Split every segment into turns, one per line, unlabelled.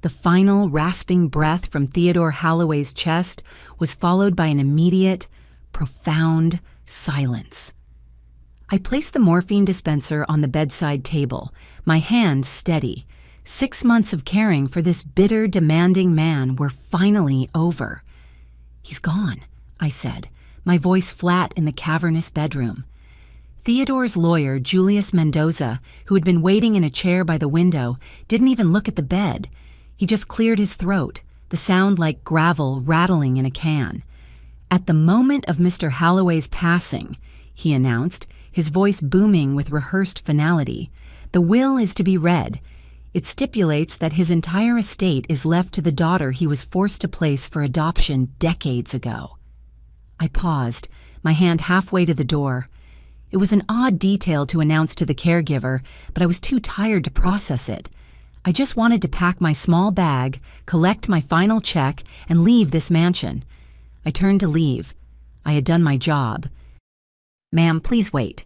The final rasping breath from Theodore Holloway's chest was followed by an immediate, profound silence. I placed the morphine dispenser on the bedside table, my hand steady. 6 months of caring for this bitter, demanding man were finally over. "He's gone," I said, my voice flat in the cavernous bedroom. Theodore's lawyer, Julius Mendoza, who had been waiting in a chair by the window, didn't even look at the bed. He just cleared his throat, the sound like gravel rattling in a can. "At the moment of Mr. Holloway's passing," he announced, his voice booming with rehearsed finality, "the will is to be read. It stipulates that his entire estate is left to the daughter he was forced to place for adoption decades ago." I paused, my hand halfway to the door. It was an odd detail to announce to the caregiver, but I was too tired to process it. I just wanted to pack my small bag, collect my final check, and leave this mansion. I turned to leave. I had done my job. "Ma'am, please wait."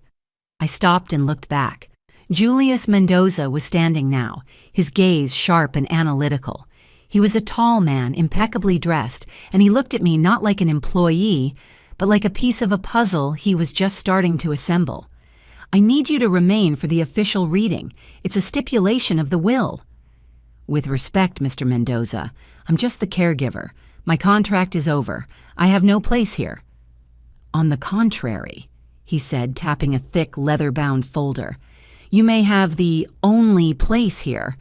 I stopped and looked back. Julius Mendoza was standing now, his gaze sharp and analytical. He was a tall man, impeccably dressed, and he looked at me not like an employee, but like a piece of a puzzle he was just starting to assemble. "I need you to remain for the official reading. It's a stipulation of the will." "With respect, Mr. Mendoza, I'm just the caregiver. My contract is over. I have no place here." "On the contrary," he said, tapping a thick, leather-bound folder, "you may have the only place here."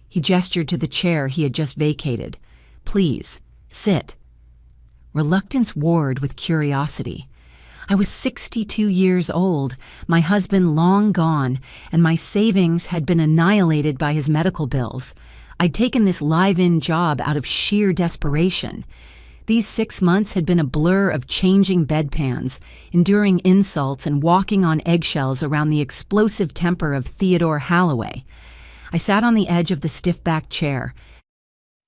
He gestured to the chair he had just vacated. "Please, sit." Reluctance warred with curiosity. I was 62 years old, my husband long gone, and my savings had been annihilated by his medical bills. I'd taken this live-in job out of sheer desperation. These 6 months had been a blur of changing bedpans, enduring insults, and walking on eggshells around the explosive temper of Theodore Holloway. I sat on the edge of the stiff-backed chair.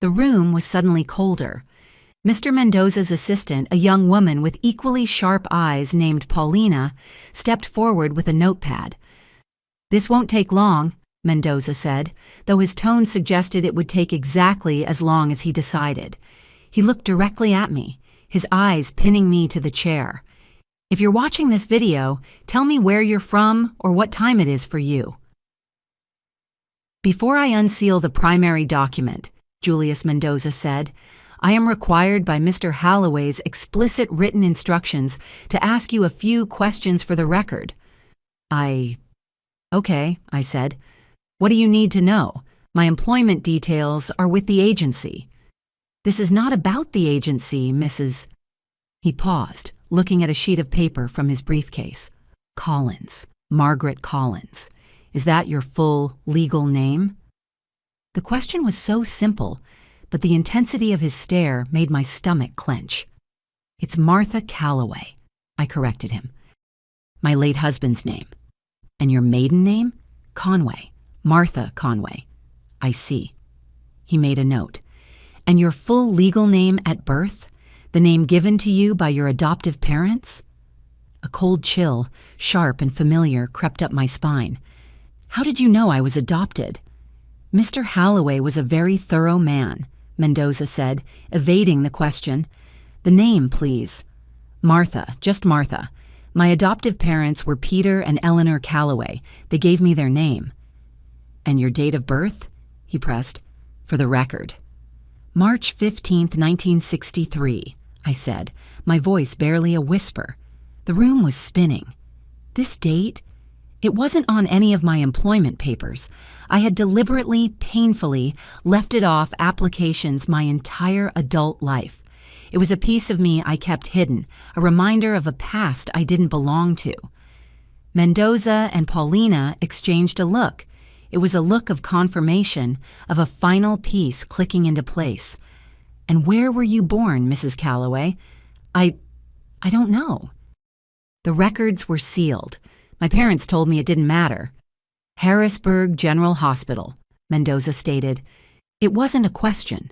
The room was suddenly colder. Mr. Mendoza's assistant, a young woman with equally sharp eyes named Paulina, stepped forward with a notepad. "This won't take long," Mendoza said, though his tone suggested it would take exactly as long as he decided. He looked directly at me, his eyes pinning me to the chair. "If you're watching this video, tell me where you're from or what time it is for you." "Before I unseal the primary document," Julius Mendoza said, "I am required by Mr. Holloway's explicit written instructions to ask you a few questions for the record." "Okay," I said. "What do you need to know? My employment details are with the agency." "This is not about the agency, Mrs." He paused, looking at a sheet of paper from his briefcase. "Collins, Margaret Collins. Is that your full legal name?" The question was so simple, but the intensity of his stare made my stomach clench. "It's Martha Calloway," I corrected him. "My late husband's name." "And your maiden name?" "Conway. Martha Conway." "I see." He made a note. "And your full legal name at birth? The name given to you by your adoptive parents?" A cold chill, sharp and familiar, crept up my spine. "How did you know I was adopted?" "Mr. Holloway was a very thorough man," Mendoza said, evading the question. "The name, please." "Martha, just Martha. My adoptive parents were Peter and Eleanor Calloway. They gave me their name." "And your date of birth?" he pressed. "For the record." "March 15th, 1963, I said, my voice barely a whisper. The room was spinning. This date? It wasn't on any of my employment papers. I had deliberately, painfully left it off applications my entire adult life. It was a piece of me I kept hidden, a reminder of a past I didn't belong to. Mendoza and Paulina exchanged a look. It was a look of confirmation, of a final piece clicking into place. "And where were you born, Mrs. Calloway?" I don't know." The records were sealed. My parents told me it didn't matter. "Harrisburg General Hospital," Mendoza stated. It wasn't a question.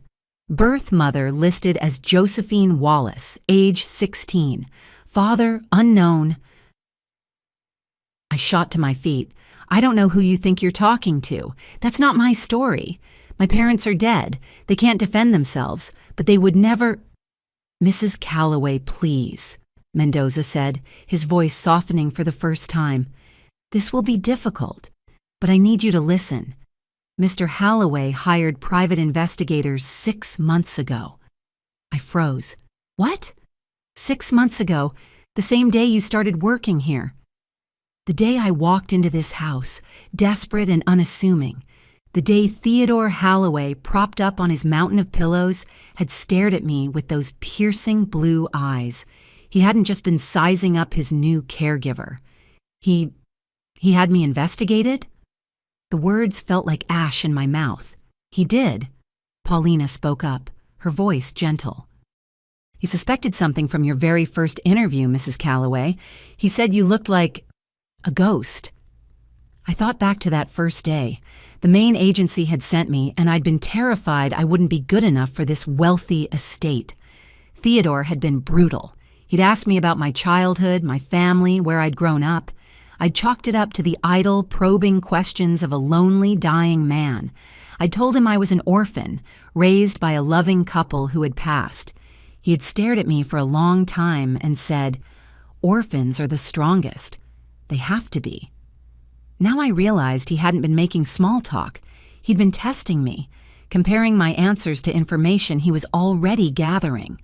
Birth mother listed as Josephine Wallace, age 16. Father unknown. I shot to my feet. "I don't know who you think you're talking to. That's not my story." My parents are dead. They can't defend themselves, but they would never—" "Mrs. Calloway, please," Mendoza said, his voice softening for the first time. "This will be difficult, but I need you to listen. Mr. Holloway hired private investigators 6 months ago." I froze. "What? 6 months ago, the same day you started working here?" "The day I walked into this house, desperate and unassuming. The day Theodore Holloway, propped up on his mountain of pillows, had stared at me with those piercing blue eyes. He hadn't just been sizing up his new caregiver. He had me investigated?" The words felt like ash in my mouth. "He did." Paulina spoke up, her voice gentle. "He suspected something from your very first interview, Mrs. Calloway. He said you looked like a ghost." I thought back to that first day. The main agency had sent me, and I'd been terrified I wouldn't be good enough for this wealthy estate. Theodore had been brutal. He'd asked me about my childhood, my family, where I'd grown up. I'd chalked it up to the idle, probing questions of a lonely, dying man. I'd told him I was an orphan, raised by a loving couple who had passed. He had stared at me for a long time and said, "Orphans are the strongest. They have to be." Now I realized he hadn't been making small talk. He'd been testing me, comparing my answers to information he was already gathering.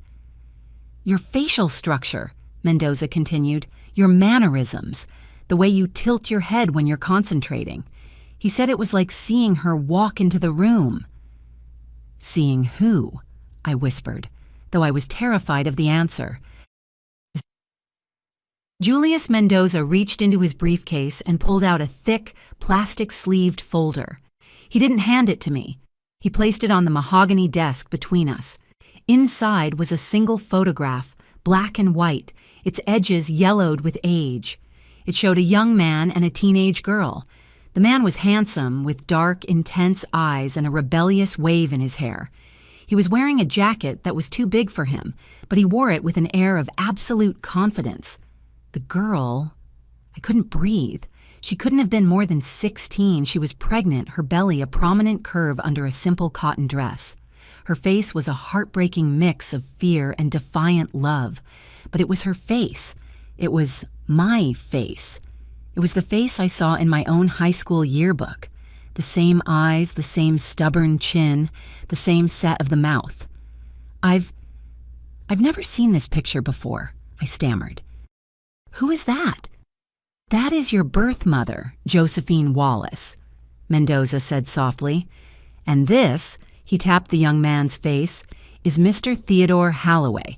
"Your facial structure," Mendoza continued, "your mannerisms, the way you tilt your head when you're concentrating. He said it was like seeing her walk into the room." "Seeing who?" I whispered, though I was terrified of the answer. Julius Mendoza reached into his briefcase and pulled out a thick, plastic-sleeved folder. He didn't hand it to me. He placed it on the mahogany desk between us. Inside was a single photograph, black and white, its edges yellowed with age. It showed a young man and a teenage girl. The man was handsome, with dark, intense eyes and a rebellious wave in his hair. He was wearing a jacket that was too big for him, but he wore it with an air of absolute confidence. The girl, I couldn't breathe. She couldn't have been more than 16. She was pregnant, her belly a prominent curve under a simple cotton dress. Her face was a heartbreaking mix of fear and defiant love. But it was her face. It was my face. It was the face I saw in my own high school yearbook. The same eyes, the same stubborn chin, the same set of the mouth. I've never seen this picture before," I stammered. "Who is that?" "That is your birth mother, Josephine Wallace," Mendoza said softly. "And this," he tapped the young man's face, "is Mr. Theodore Holloway.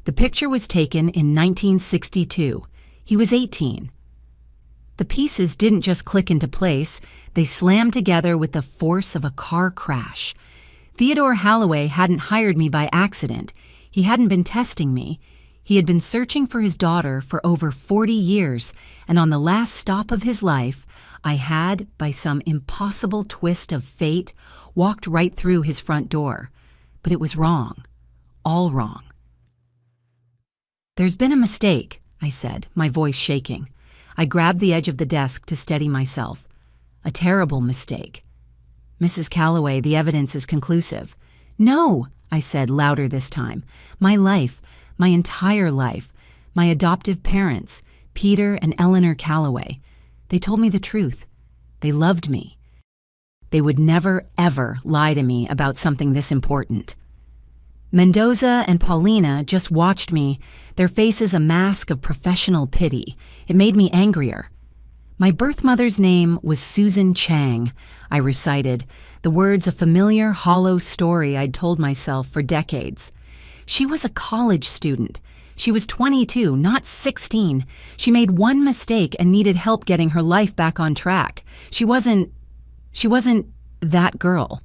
The picture was taken in 1962. He was 18. The pieces didn't just click into place, they slammed together with the force of a car crash. Theodore Holloway hadn't hired me by accident. He hadn't been testing me. He had been searching for his daughter for over 40 years, and on the last stop of his life, I had, by some impossible twist of fate, walked right through his front door. But it was wrong. All wrong. "There's been a mistake," I said, my voice shaking. I grabbed the edge of the desk to steady myself. "A terrible mistake." "Mrs. Calloway, the evidence is conclusive." "No," I said, louder this time. "My life, my entire life, my adoptive parents, Peter and Eleanor Calloway. They told me the truth. They loved me. They would never, ever lie to me about something this important." Mendoza and Paulina just watched me, their faces a mask of professional pity. It made me angrier. "My birth mother's name was Susan Chang," I recited, the words a familiar, hollow story I'd told myself for decades. "She was a college student. She was 22, not 16. She made one mistake and needed help getting her life back on track. She wasn't that girl."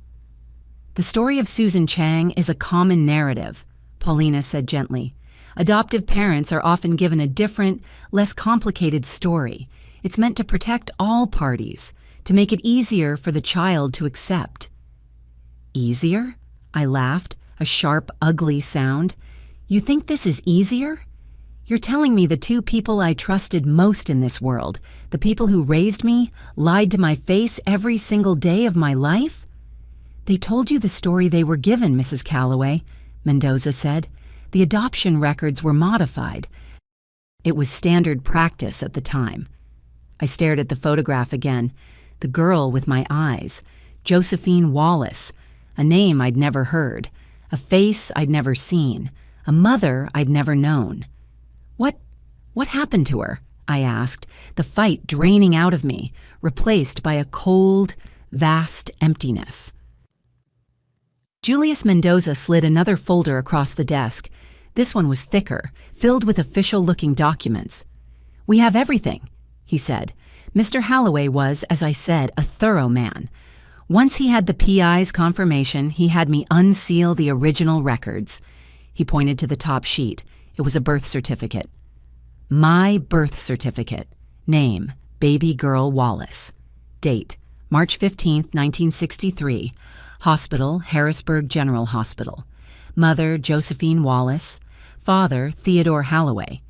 "The story of Susan Chang is a common narrative," Paulina said gently. "Adoptive parents are often given a different, less complicated story. It's meant to protect all parties, to make it easier for the child to accept." "Easier?" I laughed, a sharp, ugly sound. "You think this is easier? You're telling me the two people I trusted most in this world, the people who raised me, lied to my face every single day of my life? They told you the story they were given, Mrs. Calloway, Mendoza said. The adoption records were modified. It was standard practice at the time. I stared at the photograph again. The girl with my eyes. Josephine Wallace. A name I'd never heard. A face I'd never seen. A mother I'd never known. What happened to her? I asked, the fight draining out of me, replaced by a cold, vast emptiness. Julius Mendoza slid another folder across the desk. This one was thicker, filled with official-looking documents. "We have everything," he said. Mr. Holloway was, as I said, a thorough man. Once he had the PI's confirmation, he had me unseal the original records. He pointed to the top sheet. It was a birth certificate. My birth certificate. Name, baby girl Wallace. Date, March 15th, 1963. Hospital, Harrisburg General Hospital. Mother, Josephine Wallace. Father, Theodore Holloway.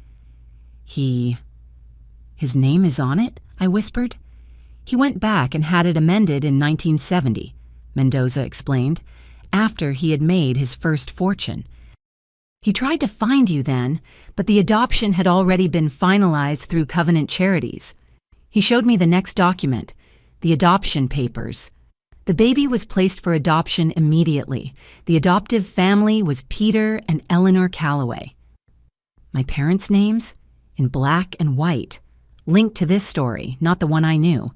His name is on it? I whispered. He went back and had it amended in 1970, Mendoza explained, after he had made his first fortune. He tried to find you then, but the adoption had already been finalized through Covenant Charities. He showed me the next document, the adoption papers. The baby was placed for adoption immediately. The adoptive family was Peter and Eleanor Calloway. My parents' names? In black and white. Linked to this story, not the one I knew.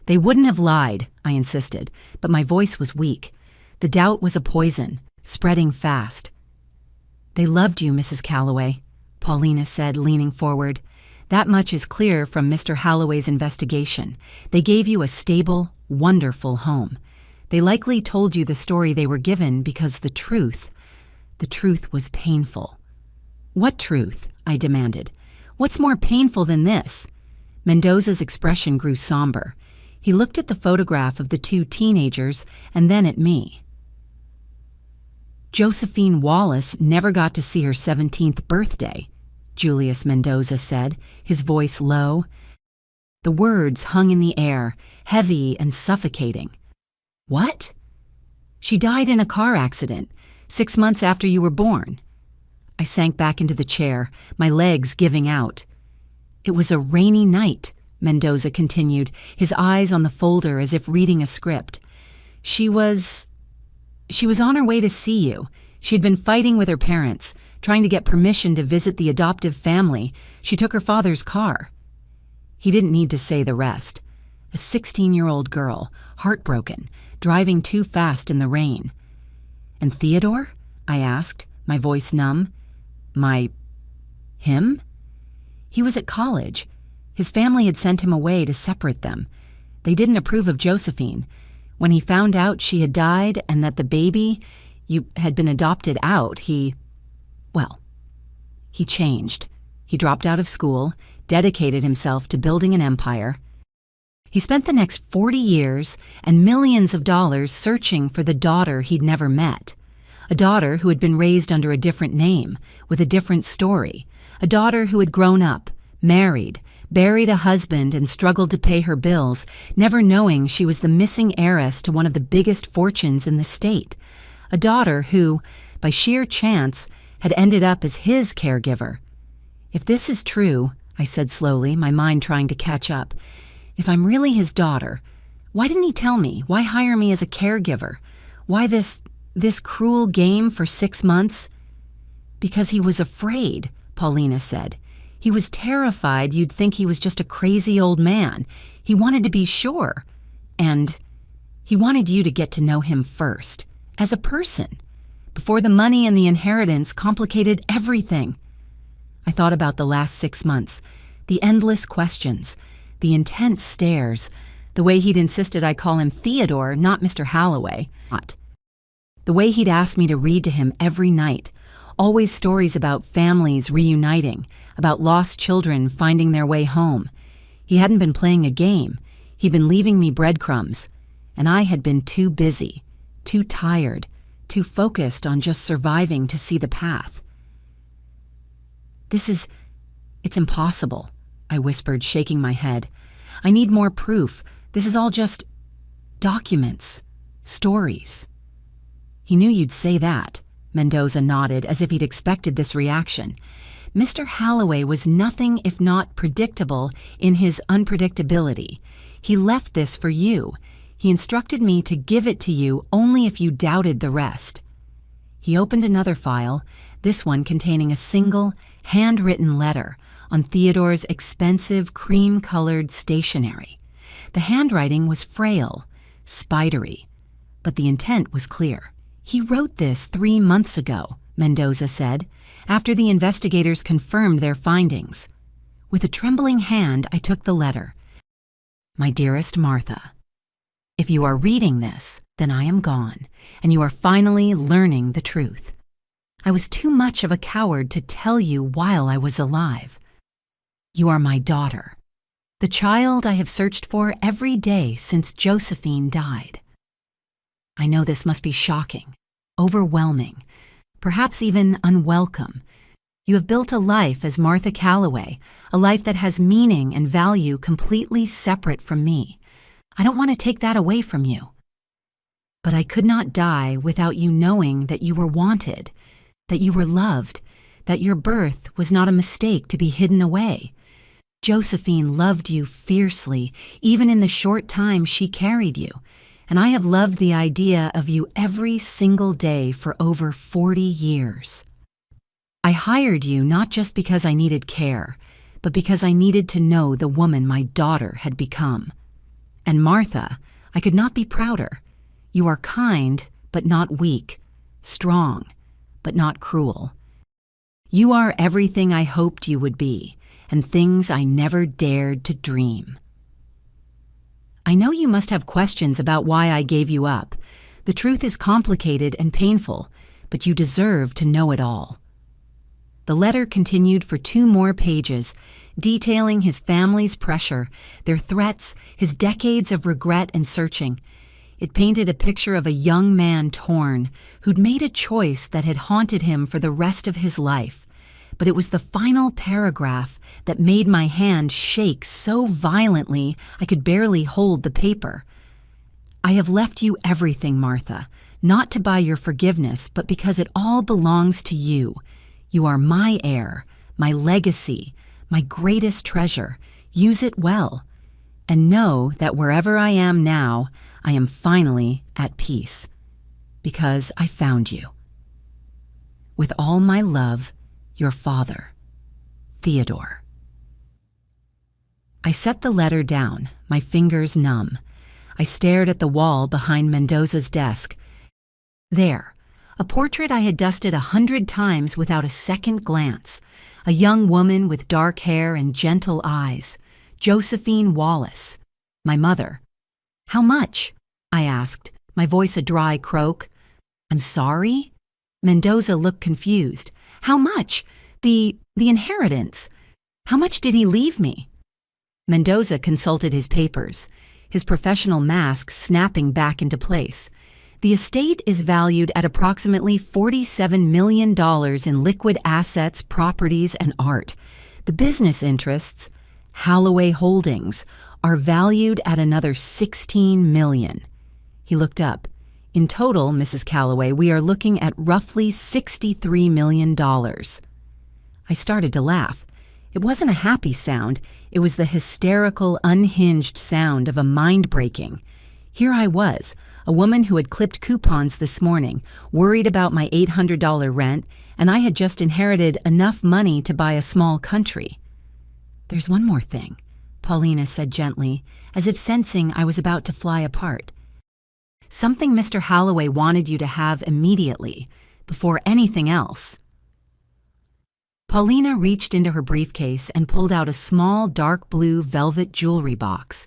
They wouldn't have lied, I insisted, but my voice was weak. The doubt was a poison, spreading fast. They loved you, Mrs. Calloway, Paulina said, leaning forward. That much is clear from Mr. Holloway's investigation. They gave you a stable, wonderful home. They likely told you the story they were given because the truth was painful. What truth? I demanded. What's more painful than this? Mendoza's expression grew somber. He looked at the photograph of the two teenagers and then at me. Josephine Wallace never got to see her 17th birthday, Julius Mendoza said, his voice low. The words hung in the air, heavy and suffocating. What? She died in a car accident, 6 months after you were born. I sank back into the chair, my legs giving out. It was a rainy night, Mendoza continued, his eyes on the folder as if reading a script. She was on her way to see you. She'd been fighting with her parents, trying to get permission to visit the adoptive family. She took her father's car. He didn't need to say the rest. A 16-year-old girl, heartbroken, driving too fast in the rain. And Theodore? I asked, my voice numb. Him? He was at college. His family had sent him away to separate them. They didn't approve of Josephine. When he found out she had died and that the baby, had been adopted out, he changed. He dropped out of school, dedicated himself to building an empire. He spent the next 40 years and millions of dollars searching for the daughter he'd never met. A daughter who had been raised under a different name, with a different story. A daughter who had grown up, married, buried a husband and struggled to pay her bills, never knowing she was the missing heiress to one of the biggest fortunes in the state. A daughter who, by sheer chance, had ended up as his caregiver. If this is true, I said slowly, my mind trying to catch up, if I'm really his daughter, why didn't he tell me? Why hire me as a caregiver? Why this cruel game for 6 months? Because he was afraid, Paulina said. He was terrified you'd think he was just a crazy old man. He wanted to be sure. And he wanted you to get to know him first, as a person, before the money and the inheritance complicated everything. I thought about the last 6 months, the endless questions, the intense stares, the way he'd insisted I call him Theodore, not Mr. Holloway. The way he'd asked me to read to him every night, always stories about families reuniting, about lost children finding their way home. He hadn't been playing a game. He'd been leaving me breadcrumbs, and I had been too busy, too tired, too focused on just surviving to see the path. It's impossible, I whispered, shaking my head. I need more proof. This is all just documents, stories. He knew you'd say that. Mendoza nodded as if he'd expected this reaction. Mr. Halloway was nothing if not predictable in his unpredictability. He left this for you. He instructed me to give it to you only if you doubted the rest. He opened another file, this one containing a single, handwritten letter on Theodore's expensive cream-colored stationery. The handwriting was frail, spidery, but the intent was clear. He wrote this 3 months ago, Mendoza said, after the investigators confirmed their findings. With a trembling hand, I took the letter. My dearest Martha, if you are reading this, then I am gone, and you are finally learning the truth. I was too much of a coward to tell you while I was alive. You are my daughter, the child I have searched for every day since Josephine died. I know this must be shocking, overwhelming, perhaps even unwelcome. You have built a life as Martha Calloway, a life that has meaning and value completely separate from me. I don't want to take that away from you. But I could not die without you knowing that you were wanted, that you were loved, that your birth was not a mistake to be hidden away. Josephine loved you fiercely, even in the short time she carried you, and I have loved the idea of you every single day for over 40 years. I hired you not just because I needed care, but because I needed to know the woman my daughter had become. And Martha, I could not be prouder. You are kind, but not weak, strong, but not cruel. You are everything I hoped you would be, and things I never dared to dream. I know you must have questions about why I gave you up. The truth is complicated and painful, but you deserve to know it all. The letter continued for 2 more pages, detailing his family's pressure, their threats, his decades of regret and searching. It painted a picture of a young man torn, who'd made a choice that had haunted him for the rest of his life. But it was the final paragraph that made my hand shake so violently I could barely hold the paper. I have left you everything, Martha, not to buy your forgiveness, but because it all belongs to you. You are my heir, my legacy, my greatest treasure. Use it well. And know that wherever I am now, I am finally at peace. Because I found you. With all my love, your father, Theodore. I set the letter down, my fingers numb. I stared at the wall behind Mendoza's desk. There, a portrait I had dusted 100 times without a second glance. A young woman with dark hair and gentle eyes. Josephine Wallace, my mother. How much? I asked, my voice a dry croak. I'm sorry? Mendoza looked confused. How much? The inheritance. How much did he leave me? Mendoza consulted his papers, his professional mask snapping back into place. The estate is valued at approximately $47 million in liquid assets, properties, and art. The business interests, Halloway Holdings, are valued at another $16 million. He looked up. In total, Mrs. Calloway, we are looking at roughly $63 million. I started to laugh. It wasn't a happy sound. It was the hysterical, unhinged sound of a mind-breaking. Here I was, a woman who had clipped coupons this morning, worried about my $800 rent, and I had just inherited enough money to buy a small country. There's one more thing, Paulina said gently, as if sensing I was about to fly apart. Something Mr. Halloway wanted you to have immediately, before anything else. Paulina reached into her briefcase and pulled out a small dark blue velvet jewelry box.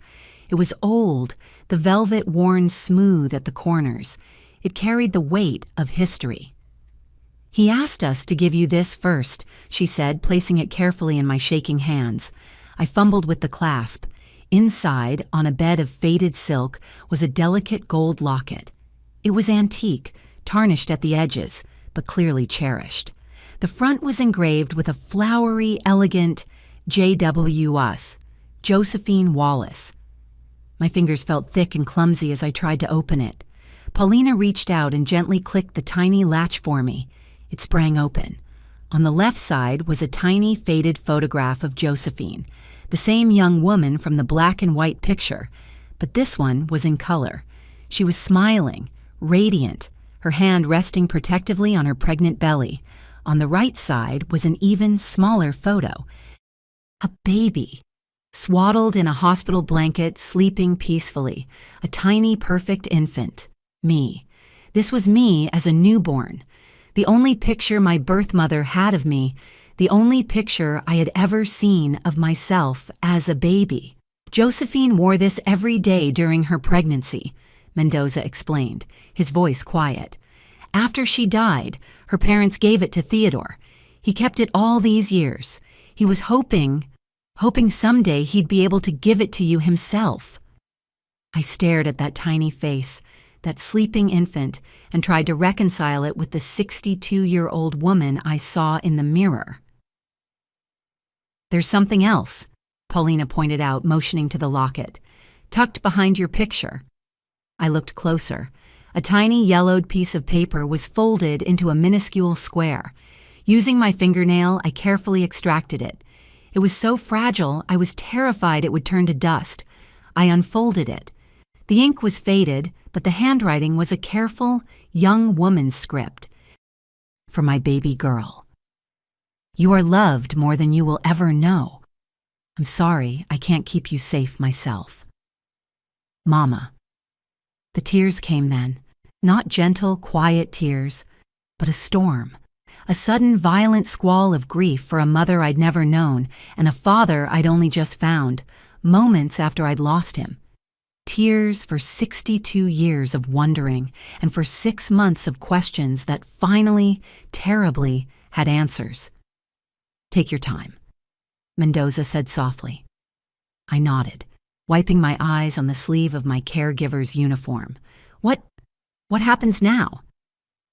It was old, the velvet worn smooth at the corners. It carried the weight of history. He asked us to give you this first, she said, placing it carefully in my shaking hands. I fumbled with the clasp. Inside, on a bed of faded silk, was a delicate gold locket. It was antique, tarnished at the edges, but clearly cherished. The front was engraved with a flowery, elegant J.W.S., Josephine Wallace. My fingers felt thick and clumsy as I tried to open it. Paulina reached out and gently clicked the tiny latch for me. It sprang open. On the left side was a tiny faded photograph of Josephine, the same young woman from the black and white picture, but this one was in color. She was smiling, radiant, her hand resting protectively on her pregnant belly. On the right side was an even smaller photo. A baby, swaddled in a hospital blanket, sleeping peacefully. A tiny, perfect infant. Me. This was me as a newborn. The only picture my birth mother had of me, the only picture I had ever seen of myself as a baby. Josephine wore this every day during her pregnancy, Mendoza explained, his voice quiet. After she died, her parents gave it to Theodore. He kept it all these years. He was hoping someday he'd be able to give it to you himself. I stared at that tiny face, that sleeping infant, and tried to reconcile it with the 62-year-old woman I saw in the mirror. There's something else, Paulina pointed out, motioning to the locket, tucked behind your picture. I looked closer. A tiny yellowed piece of paper was folded into a minuscule square. Using my fingernail, I carefully extracted it. It was so fragile, I was terrified it would turn to dust. I unfolded it. The ink was faded, but the handwriting was a careful, young woman's script. For my baby girl. You are loved more than you will ever know. I'm sorry I can't keep you safe myself. Mama. The tears came then, not gentle, quiet tears, but a storm. A sudden, violent squall of grief for a mother I'd never known and a father I'd only just found, moments after I'd lost him. Tears for 62 years of wondering and for 6 months of questions that finally, terribly, had answers. Take your time, Mendoza said softly. I nodded, wiping my eyes on the sleeve of my caregiver's uniform. What happens now?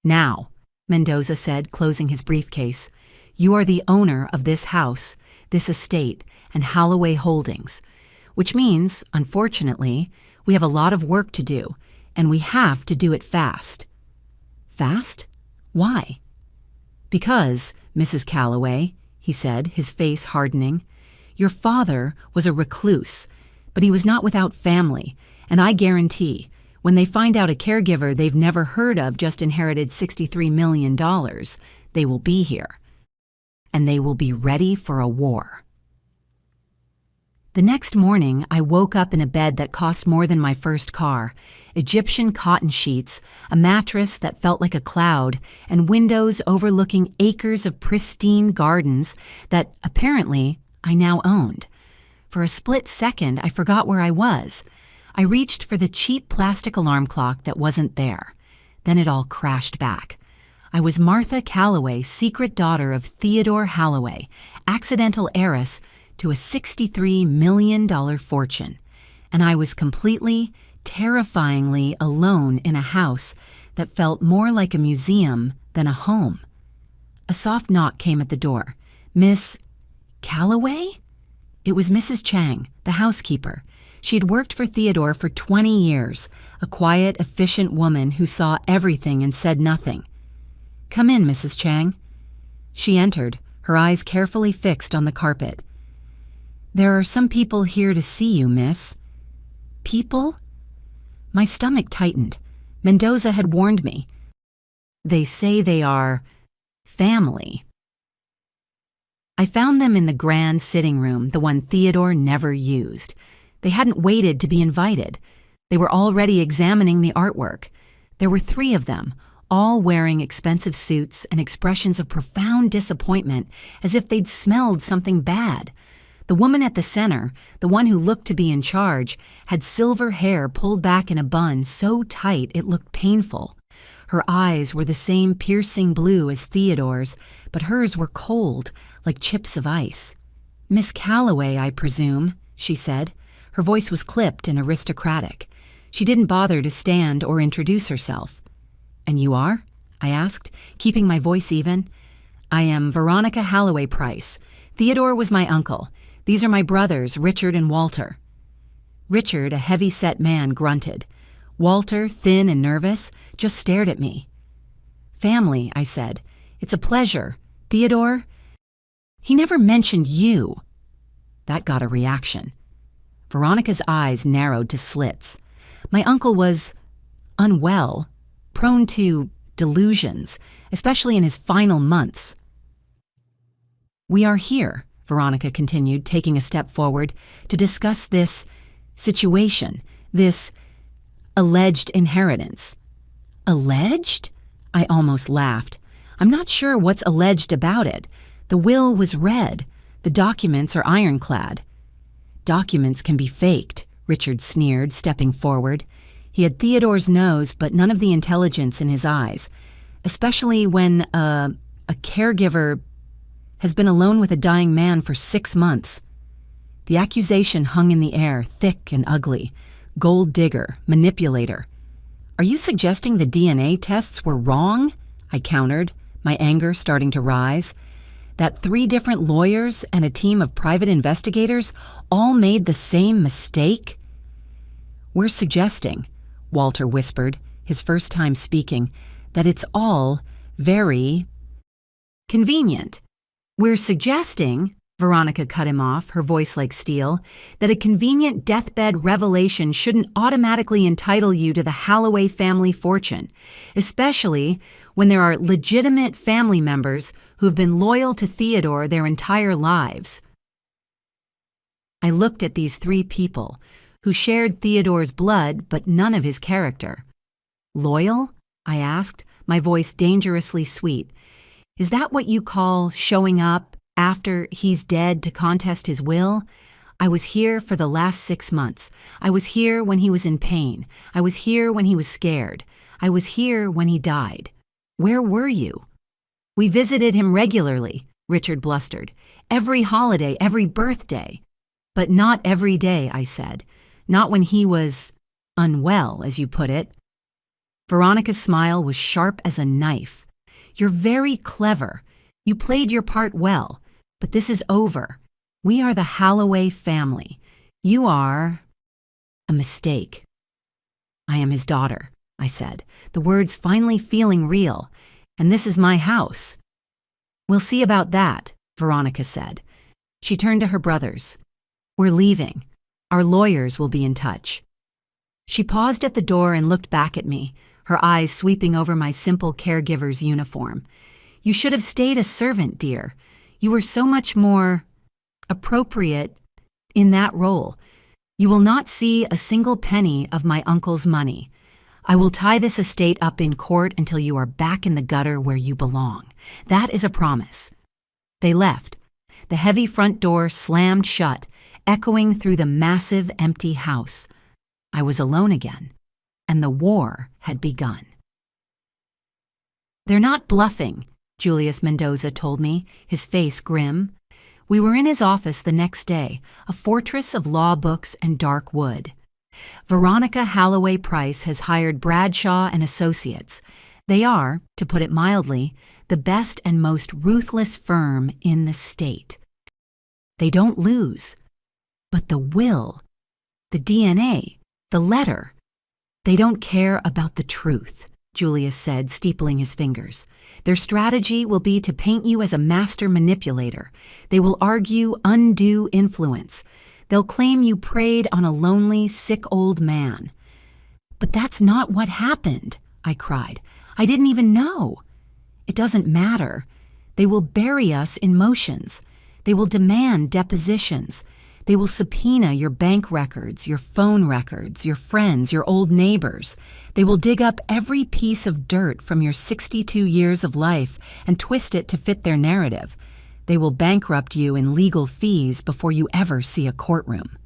Now, Mendoza said, closing his briefcase. You are the owner of this house, this estate, and Holloway Holdings, which means, unfortunately, we have a lot of work to do, and we have to do it fast. Fast? Why? Because, Mrs. Calloway, he said, his face hardening, your father was a recluse, but he was not without family, and I guarantee, when they find out a caregiver they've never heard of just inherited $63 million, they will be here. And they will be ready for a war. The next morning, I woke up in a bed that cost more than my first car, Egyptian cotton sheets, a mattress that felt like a cloud, and windows overlooking acres of pristine gardens that, apparently, I now owned. For a split second, I forgot where I was. I reached for the cheap plastic alarm clock that wasn't there. Then it all crashed back. I was Martha Calloway, secret daughter of Theodore Holloway, accidental heiress to a $63 million fortune. And I was completely, terrifyingly alone in a house that felt more like a museum than a home. A soft knock came at the door. Miss Calloway? It was Mrs. Chang, the housekeeper. She'd worked for Theodore for 20 years, a quiet, efficient woman who saw everything and said nothing. Come in, Mrs. Chang. She entered, her eyes carefully fixed on the carpet. There are some people here to see you, miss. People? My stomach tightened. Mendoza had warned me. They say they are family. I found them in the grand sitting room, the one Theodore never used. They hadn't waited to be invited. They were already examining the artwork. There were 3 of them, all wearing expensive suits and expressions of profound disappointment, as if they'd smelled something bad. The woman at the center, the one who looked to be in charge, had silver hair pulled back in a bun so tight it looked painful. Her eyes were the same piercing blue as Theodore's, but hers were cold, like chips of ice. Miss Calloway, I presume, she said. Her voice was clipped and aristocratic. She didn't bother to stand or introduce herself. And you are? I asked, keeping my voice even. I am Veronica Holloway Price. Theodore was my uncle. These are my brothers, Richard and Walter. Richard, a heavy-set man, grunted. Walter, thin and nervous, just stared at me. "Family," I said. "It's a pleasure. Theodore?" "He never mentioned you." That got a reaction. Veronica's eyes narrowed to slits. My uncle was unwell, prone to delusions, especially in his final months. "We are here," Veronica continued, taking a step forward, "to discuss this situation, this alleged inheritance." "Alleged?" I almost laughed. "I'm not sure what's alleged about it. The will was read. The documents are ironclad." "Documents can be faked," Richard sneered, stepping forward. He had Theodore's nose, but none of the intelligence in his eyes, especially when a caregiver has been alone with a dying man for 6 months. The accusation hung in the air, thick and ugly. Gold digger, manipulator. "Are you suggesting the DNA tests were wrong?" I countered, my anger starting to rise. "That 3 different lawyers and a team of private investigators all made the same mistake?" "We're suggesting," Walter whispered, his first time speaking, "that it's all very convenient. We're suggesting," Veronica cut him off, her voice like steel, "that a convenient deathbed revelation shouldn't automatically entitle you to the Holloway family fortune, especially when there are legitimate family members who've been loyal to Theodore their entire lives." I looked at these 3 people who shared Theodore's blood but none of his character. "Loyal?" I asked, my voice dangerously sweet. "Is that what you call showing up after he's dead to contest his will? I was here for the last 6 months. I was here when he was in pain. I was here when he was scared. I was here when he died. Where were you?" "We visited him regularly," Richard blustered. "Every holiday, every birthday." "But not every day," I said. "Not when he was unwell, as you put it." Veronica's smile was sharp as a knife. "You're very clever. You played your part well. But this is over. We are the Holloway family. You are a mistake." "I am his daughter," I said, the words finally feeling real. "And this is my house." "We'll see about that," Veronica said. She turned to her brothers. "We're leaving. Our lawyers will be in touch." She paused at the door and looked back at me, her eyes sweeping over my simple caregiver's uniform. "You should have stayed a servant, dear. You were so much more appropriate in that role. You will not see a single penny of my uncle's money. I will tie this estate up in court until you are back in the gutter where you belong. That is a promise." They left. The heavy front door slammed shut, echoing through the massive, empty house. I was alone again, and the war had begun. "They're not bluffing," Julius Mendoza told me, his face grim. We were in his office the next day, a fortress of law books and dark wood. Veronica Holloway Price has hired Bradshaw and Associates. They are, to put it mildly, the best and most ruthless firm in the state. They don't lose. But the will, the DNA, the letter, they don't care about the truth, Julius said, steepling his fingers. Their strategy will be to paint you as a master manipulator. They will argue undue influence. They'll claim you preyed on a lonely, sick old man. "But that's not what happened," I cried. "I didn't even know." "It doesn't matter. They will bury us in motions. They will demand depositions. They will subpoena your bank records, your phone records, your friends, your old neighbors. They will dig up every piece of dirt from your 62 years of life and twist it to fit their narrative. They will bankrupt you in legal fees before you ever see a courtroom."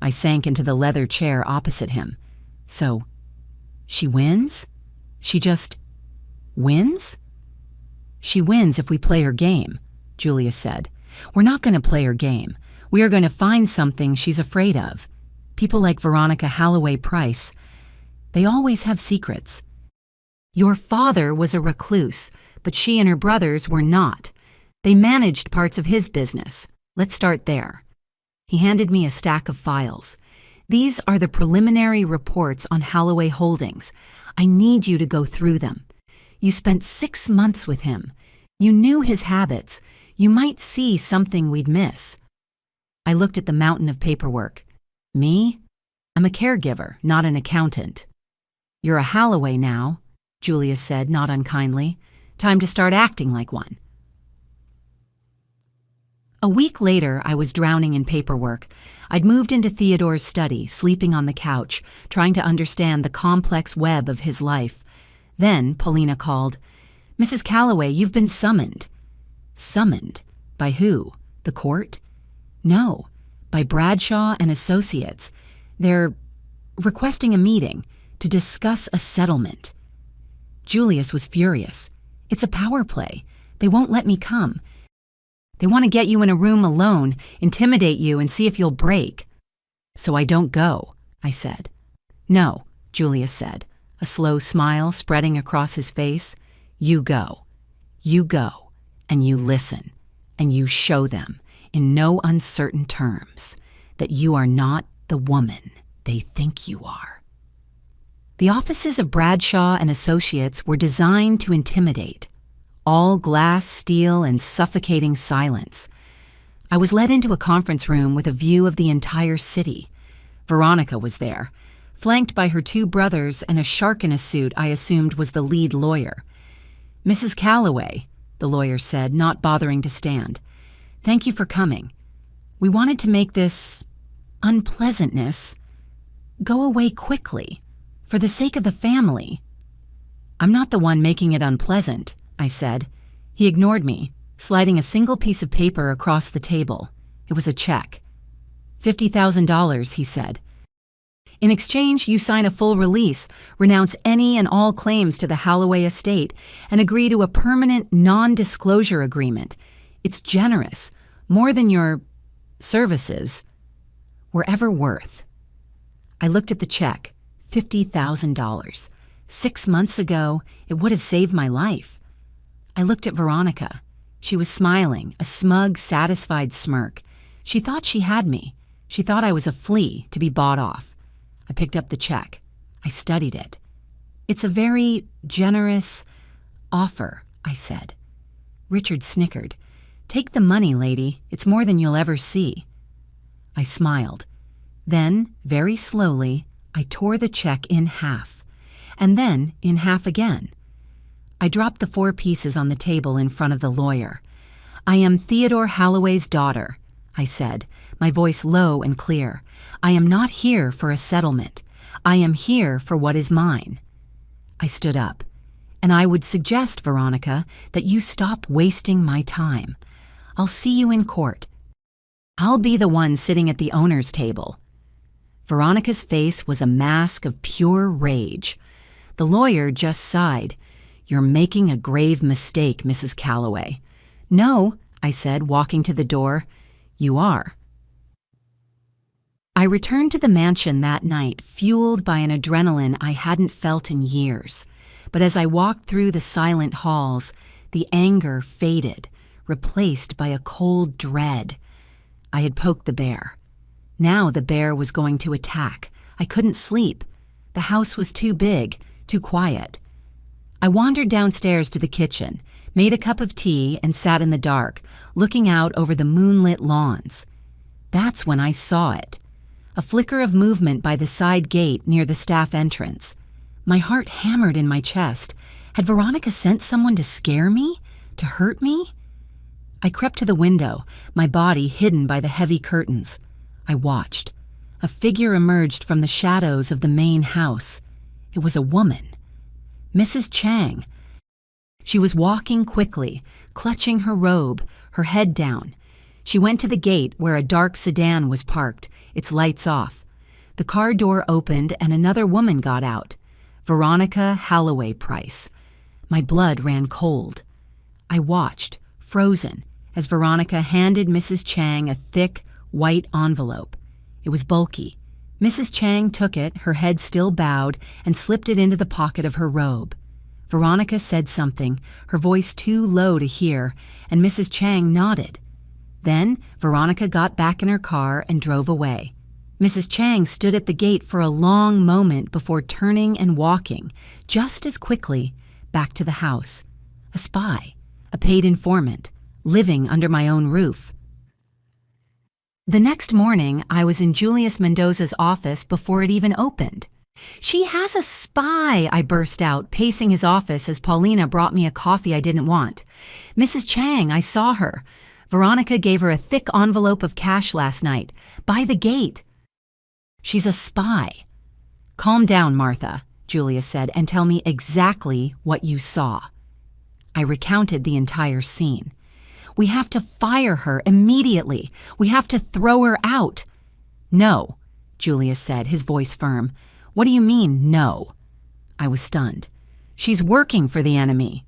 I sank into the leather chair opposite him. "So, she wins? She just wins?" "She wins if we play her game," Julia said. "We're not going to play her game. We are going to find something she's afraid of. People like Veronica Holloway Price, they always have secrets. Your father was a recluse, but she and her brothers were not. They managed parts of his business. Let's start there." He handed me a stack of files. These are the preliminary reports on Holloway Holdings. I need you to go through them. You spent 6 months with him. You knew his habits. You might see something we'd miss." I looked at the mountain of paperwork. Me? I'm a caregiver, not an accountant. "You're a Holloway now," Julia said, not unkindly. "Time to start acting like one." A week later, I was drowning in paperwork. I'd moved into Theodore's study, sleeping on the couch, trying to understand the complex web of his life. Then Paulina called. "Mrs. Calloway, you've been summoned." Summoned? By who? The court? No, by Bradshaw and Associates. They're requesting a meeting to discuss a settlement. Julius was furious. "It's a power play. They won't let me come. They want to get you in a room alone, intimidate you, and see if you'll break." "So I don't go," I said. "No," Julius said, a slow smile spreading across his face. "You go. You go, and you listen, and you show them, in no uncertain terms, that you are not the woman they think you are." The offices of Bradshaw and Associates were designed to intimidate. All glass, steel, and suffocating silence. I was led into a conference room with a view of the entire city. Veronica was there, flanked by her 2 brothers and a shark in a suit I assumed was the lead lawyer. "Mrs. Calloway," the lawyer said, not bothering to stand. "Thank you for coming. We wanted to make this unpleasantness go away quickly, for the sake of the family." "I'm not the one making it unpleasant," I said. He ignored me, sliding a single piece of paper across the table. It was a check. $50,000, he said. "In exchange, you sign a full release, renounce any and all claims to the Holloway estate, and agree to a permanent non-disclosure agreement. It's generous, more than your services were ever worth." I looked at the check, $50,000. 6 months ago, it would have saved my life. I looked at Veronica. She was smiling, a smug, satisfied smirk. She thought she had me. She thought I was a flea to be bought off. I picked up the check. I studied it. "It's a very generous offer," I said. Richard snickered. "Take the money, lady. It's more than you'll ever see." I smiled. Then, very slowly, I tore the check in half, and then in half again. I dropped the 4 pieces on the table in front of the lawyer. "I am Theodore Holloway's daughter," I said, my voice low and clear. "I am not here for a settlement. I am here for what is mine." I stood up. "And I would suggest, Veronica, that you stop wasting my time. I'll see you in court. I'll be the one sitting at the owner's table." Veronica's face was a mask of pure rage. The lawyer just sighed. "You're making a grave mistake, Mrs. Calloway." "No," I said, walking to the door. "You are." I returned to the mansion that night, fueled by an adrenaline I hadn't felt in years. But as I walked through the silent halls, the anger faded, replaced by a cold dread. I had poked the bear. Now the bear was going to attack. I couldn't sleep. The house was too big, too quiet. I wandered downstairs to the kitchen, made a cup of tea, and sat in the dark, looking out over the moonlit lawns. That's when I saw it. A flicker of movement by the side gate near the staff entrance. My heart hammered in my chest. Had Veronica sent someone to scare me? To hurt me? I crept to the window, my body hidden by the heavy curtains. I watched. A figure emerged from the shadows of the main house. It was a woman. Mrs. Chang. She was walking quickly, clutching her robe, her head down. She went to the gate where a dark sedan was parked, its lights off. The car door opened and another woman got out. Veronica Holloway Price. My blood ran cold. I watched, frozen, as Veronica handed Mrs. Chang a thick, white envelope. It was bulky. Mrs. Chang took it, her head still bowed, and slipped it into the pocket of her robe. Veronica said something, her voice too low to hear, and Mrs. Chang nodded. Then Veronica got back in her car and drove away. Mrs. Chang stood at the gate for a long moment before turning and walking, just as quickly, back to the house. A spy, a paid informant, living under my own roof. The next morning, I was in Julius Mendoza's office before it even opened. "She has a spy," I burst out, pacing his office as Paulina brought me a coffee I didn't want. "Mrs. Chang, I saw her. Veronica gave her a thick envelope of cash last night, by the gate." "She's a spy." "Calm down, Martha," Julius said, "and tell me exactly what you saw." I recounted the entire scene. "We have to fire her immediately. We have to throw her out." "No," Julius said, his voice firm. "What do you mean, no?" I was stunned. "She's working for the enemy."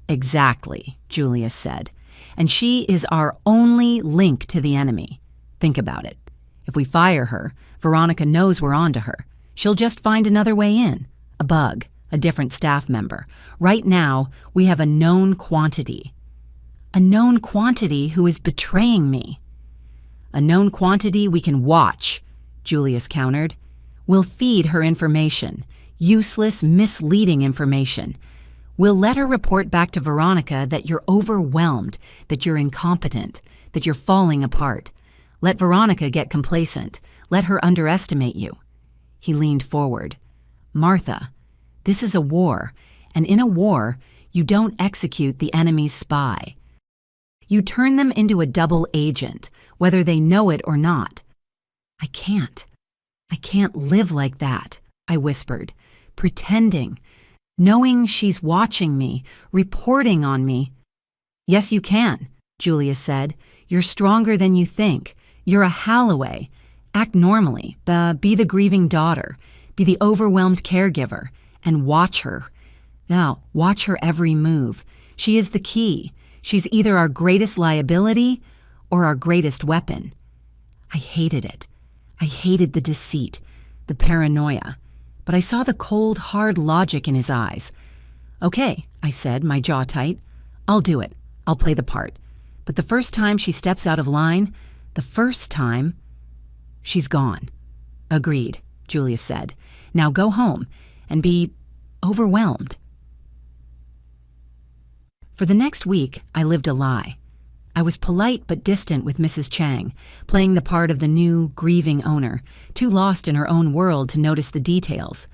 "Exactly," Julius said. "And she is our only link to the enemy. Think about it. If we fire her, Veronica knows we're onto her. She'll just find another way in. A bug, a different staff member. Right now, we have a known quantity." "A known quantity who is betraying me." "A known quantity we can watch," Julius countered. "We'll feed her information, useless, misleading information. We'll let her report back to Veronica that you're overwhelmed, that you're incompetent, that you're falling apart. Let Veronica get complacent. Let her underestimate you." He leaned forward. "Martha, this is a war, and in a war, you don't execute the enemy's spy. You turn them into a double agent, whether they know it or not." I can't live like that," I whispered, pretending, knowing she's watching me, reporting on me. "Yes, you can," Julius said. "You're stronger than you think. You're a Halloway. Act normally. Be the grieving daughter. Be the overwhelmed caregiver. And watch her. Now, watch her every move. She is the key. She's either our greatest liability or our greatest weapon." I hated it. I hated the deceit, the paranoia, but I saw the cold, hard logic in his eyes. "Okay," I said, my jaw tight. "I'll do it. I'll play the part. But the first time she steps out of line, the first time, she's gone." "Agreed," Julius said. "Now go home and be overwhelmed." For the next week, I lived a lie. I was polite but distant with Mrs. Chang, playing the part of the new, grieving owner, too lost in her own world to notice the details.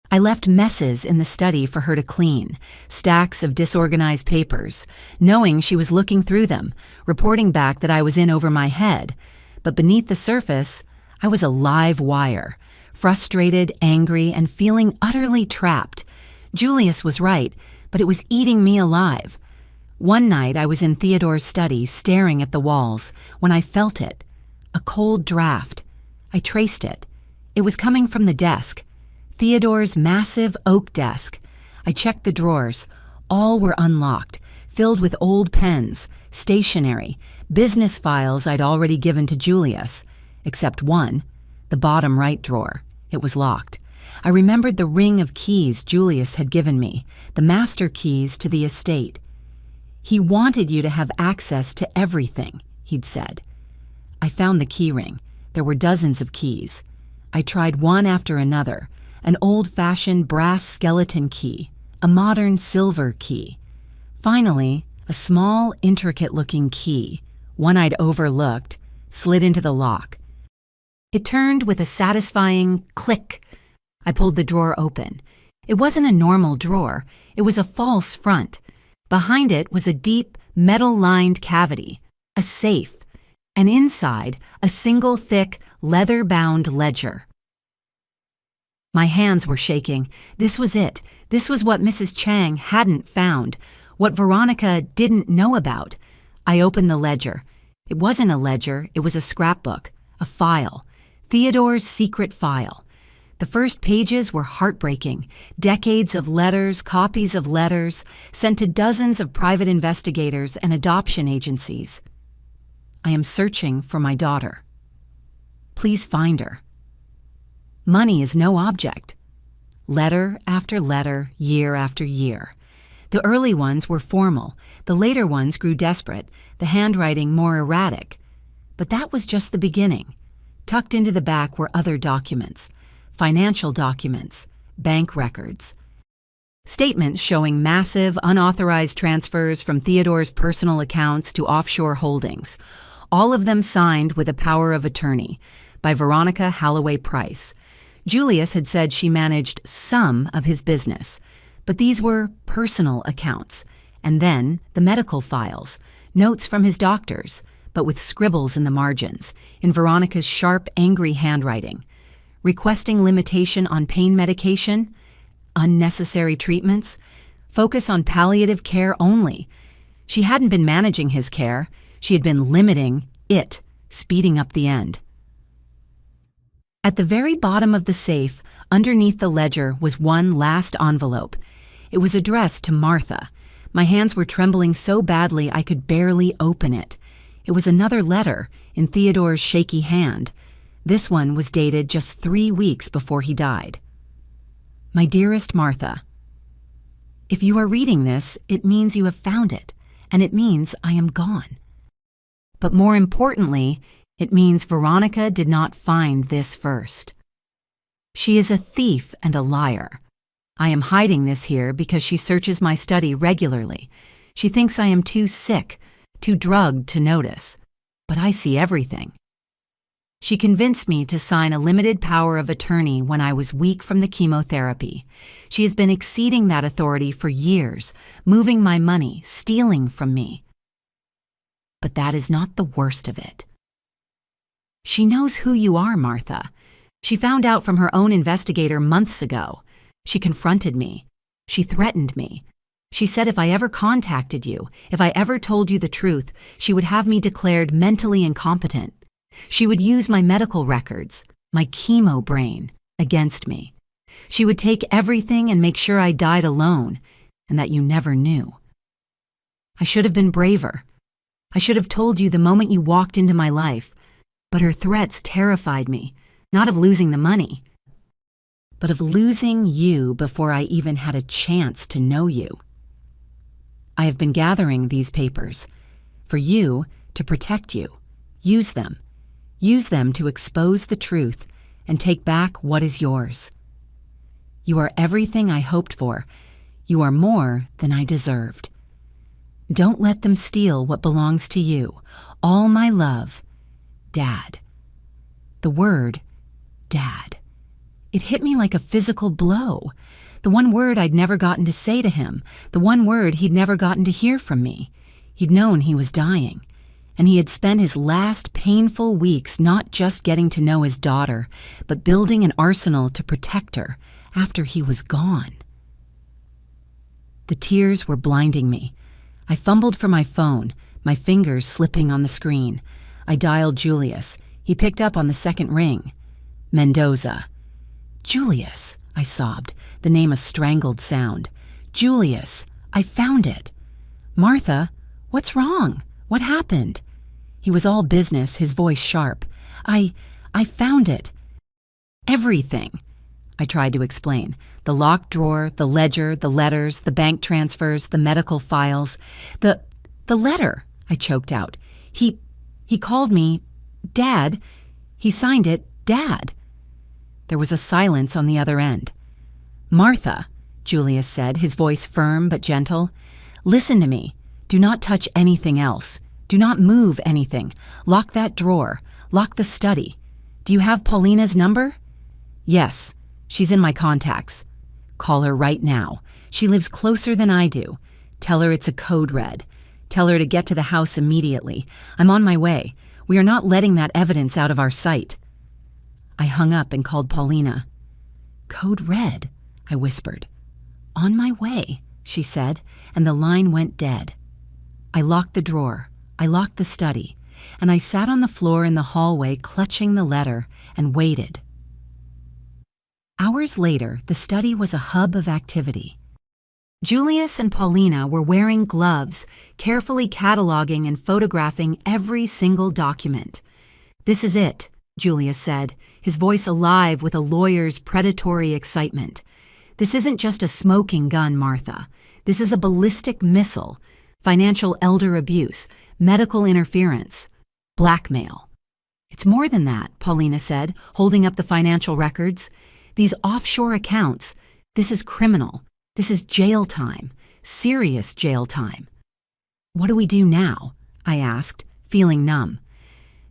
I left messes in the study for her to clean, stacks of disorganized papers, knowing she was looking through them, reporting back that I was in over my head. But beneath the surface, I was a live wire, frustrated, angry, and feeling utterly trapped. Julius was right, but it was eating me alive. One night I was in Theodore's study, staring at the walls, when I felt it. A cold draft. I traced it. It was coming from the desk. Theodore's massive oak desk. I checked the drawers. All were unlocked, filled with old pens, stationery, business files I'd already given to Julius. Except one, the bottom right drawer. It was locked. I remembered the ring of keys Julius had given me, the master keys to the estate. "He wanted you to have access to everything," he'd said. I found the key ring. There were dozens of keys. I tried one after another, an old-fashioned brass skeleton key, a modern silver key. Finally, a small, intricate-looking key, one I'd overlooked, slid into the lock. It turned with a satisfying click. I pulled the drawer open. It wasn't a normal drawer. It was a false front. Behind it was a deep, metal-lined cavity, a safe, and inside, a single thick, leather-bound ledger. My hands were shaking. This was it. This was what Mrs. Chang hadn't found, what Veronica didn't know about. I opened the ledger. It wasn't a ledger, it was a scrapbook, a file, Theodore's secret file. The first pages were heartbreaking. Decades of letters, copies of letters, sent to dozens of private investigators and adoption agencies. "I am searching for my daughter. Please find her." Money is no object. Letter after letter, year after year. The early ones were formal. The later ones grew desperate, the handwriting more erratic. But that was just the beginning. Tucked into the back were other documents, financial documents, bank records. Statements showing massive, unauthorized transfers from Theodore's personal accounts to offshore holdings, all of them signed with a power of attorney by Veronica Holloway Price. Julius had said she managed some of his business, but these were personal accounts, and then the medical files, notes from his doctors, but with scribbles in the margins, in Veronica's sharp, angry handwriting, requesting limitation on pain medication, unnecessary treatments, focus on palliative care only. She hadn't been managing his care. She had been limiting it, speeding up the end. At the very bottom of the safe, underneath the ledger, was one last envelope. It was addressed to Martha. My hands were trembling so badly I could barely open it. It was another letter in Theodore's shaky hand. This one was dated just 3 weeks before he died. My dearest Martha, if you are reading this, it means you have found it, and it means I am gone. But more importantly, it means Veronica did not find this first. She is a thief and a liar. I am hiding this here because she searches my study regularly. She thinks I am too sick, too drugged to notice. But I see everything. She convinced me to sign a limited power of attorney when I was weak from the chemotherapy. She has been exceeding that authority for years, moving my money, stealing from me. But that is not the worst of it. She knows who you are, Martha. She found out from her own investigator months ago. She confronted me. She threatened me. She said if I ever contacted you, if I ever told you the truth, she would have me declared mentally incompetent. She would use my medical records, my chemo brain, against me. She would take everything and make sure I died alone, and that you never knew. I should have been braver. I should have told you the moment you walked into my life, but her threats terrified me, not of losing the money, but of losing you before I even had a chance to know you. I have been gathering these papers for you, to protect you. Use them. Use them to expose the truth and take back what is yours. You are everything I hoped for. You are more than I deserved. Don't let them steal what belongs to you. All my love, Dad. The word, Dad. It hit me like a physical blow. The one word I'd never gotten to say to him. The one word he'd never gotten to hear from me. He'd known he was dying. And he had spent his last painful weeks not just getting to know his daughter, but building an arsenal to protect her after he was gone. The tears were blinding me. I fumbled for my phone, my fingers slipping on the screen. I dialed Julius. He picked up on the second ring. Mendoza. Julius, I sobbed, the name a strangled sound. Julius, I found it. Martha, what's wrong? What happened? He was all business, his voice sharp. I found it. Everything. I tried to explain. The locked drawer, the ledger, the letters, the bank transfers, the medical files. The letter, I choked out. He called me Dad. He signed it Dad. There was a silence on the other end. Martha, Julius said, his voice firm but gentle, listen to me. Do not touch anything else. Do not move anything. Lock that drawer. Lock the study. Do you have Paulina's number? Yes, she's in my contacts. Call her right now. She lives closer than I do. Tell her it's a code red. Tell her to get to the house immediately. I'm on my way. We are not letting that evidence out of our sight. I hung up and called Paulina. Code red, I whispered. On my way, she said, and the line went dead. I locked the drawer. I locked the study, and I sat on the floor in the hallway clutching the letter and waited. Hours later, the study was a hub of activity. Julius and Paulina were wearing gloves, carefully cataloging and photographing every single document. This is it, Julius said, his voice alive with a lawyer's predatory excitement. This isn't just a smoking gun, Martha. This is a ballistic missile, financial elder abuse, medical interference, blackmail. It's more than that, Paulina said, holding up the financial records. These offshore accounts, this is criminal. This is jail time, serious jail time. What do we do now? I asked, feeling numb.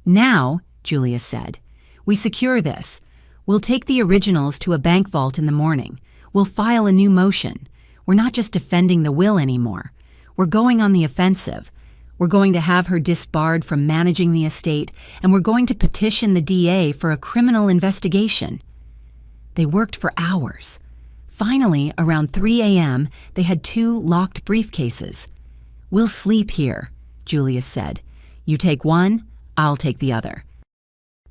Now, Julius said, we secure this. We'll take the originals to a bank vault in the morning. We'll file a new motion. We're not just defending the will anymore. We're going on the offensive. We're going to have her disbarred from managing the estate, and we're going to petition the DA for a criminal investigation. They worked for hours. Finally, around 3 a.m., they had 2 locked briefcases. We'll sleep here, Julius said. You take one, I'll take the other.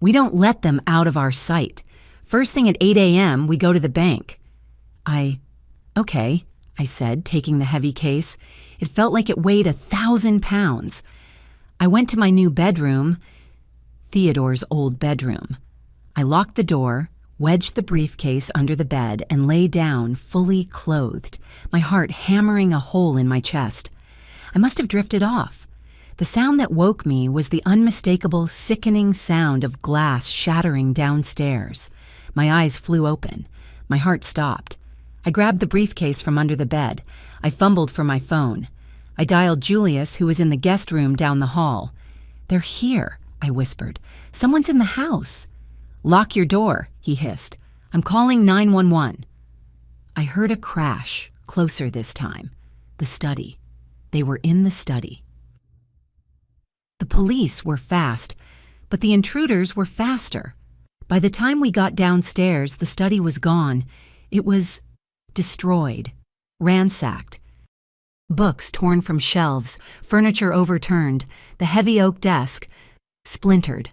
We don't let them out of our sight. First thing at 8 a.m., we go to the bank. Okay, I said, taking the heavy case. It felt like it weighed 1,000 pounds. I went to my new bedroom, Theodore's old bedroom. I locked the door, wedged the briefcase under the bed, and lay down fully clothed, my heart hammering a hole in my chest. I must have drifted off. The sound that woke me was the unmistakable, sickening sound of glass shattering downstairs. My eyes flew open. My heart stopped. I grabbed the briefcase from under the bed. I fumbled for my phone. I dialed Julius, who was in the guest room down the hall. They're here, I whispered. Someone's in the house. Lock your door, he hissed. I'm calling 911. I heard a crash, closer this time. The study. They were in the study. The police were fast, but the intruders were faster. By the time we got downstairs, the study was gone. It was destroyed, ransacked. Books torn from shelves, furniture overturned, the heavy oak desk splintered.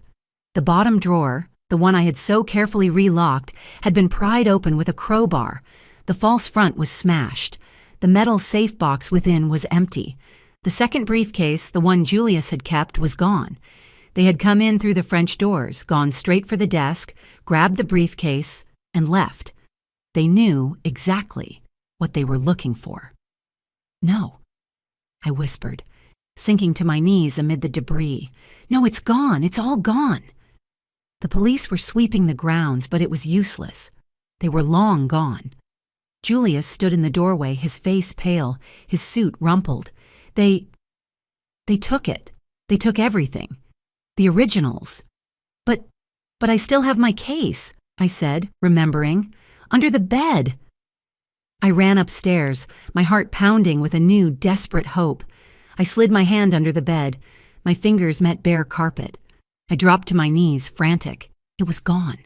The bottom drawer, the one I had so carefully relocked, had been pried open with a crowbar. The false front was smashed. The metal safe box within was empty. The second briefcase, the one Julius had kept, was gone. They had come in through the French doors, gone straight for the desk, grabbed the briefcase, and left. They knew exactly what they were looking for. No, I whispered, sinking to my knees amid the debris. No, it's gone. It's all gone. The police were sweeping the grounds, but it was useless. They were long gone. Julius stood in the doorway, his face pale, his suit rumpled. They took it. They took everything. The originals. But I still have my case, I said, remembering. Under the bed. I ran upstairs, my heart pounding with a new, desperate hope. I slid my hand under the bed. My fingers met bare carpet. I dropped to my knees, frantic. It was gone.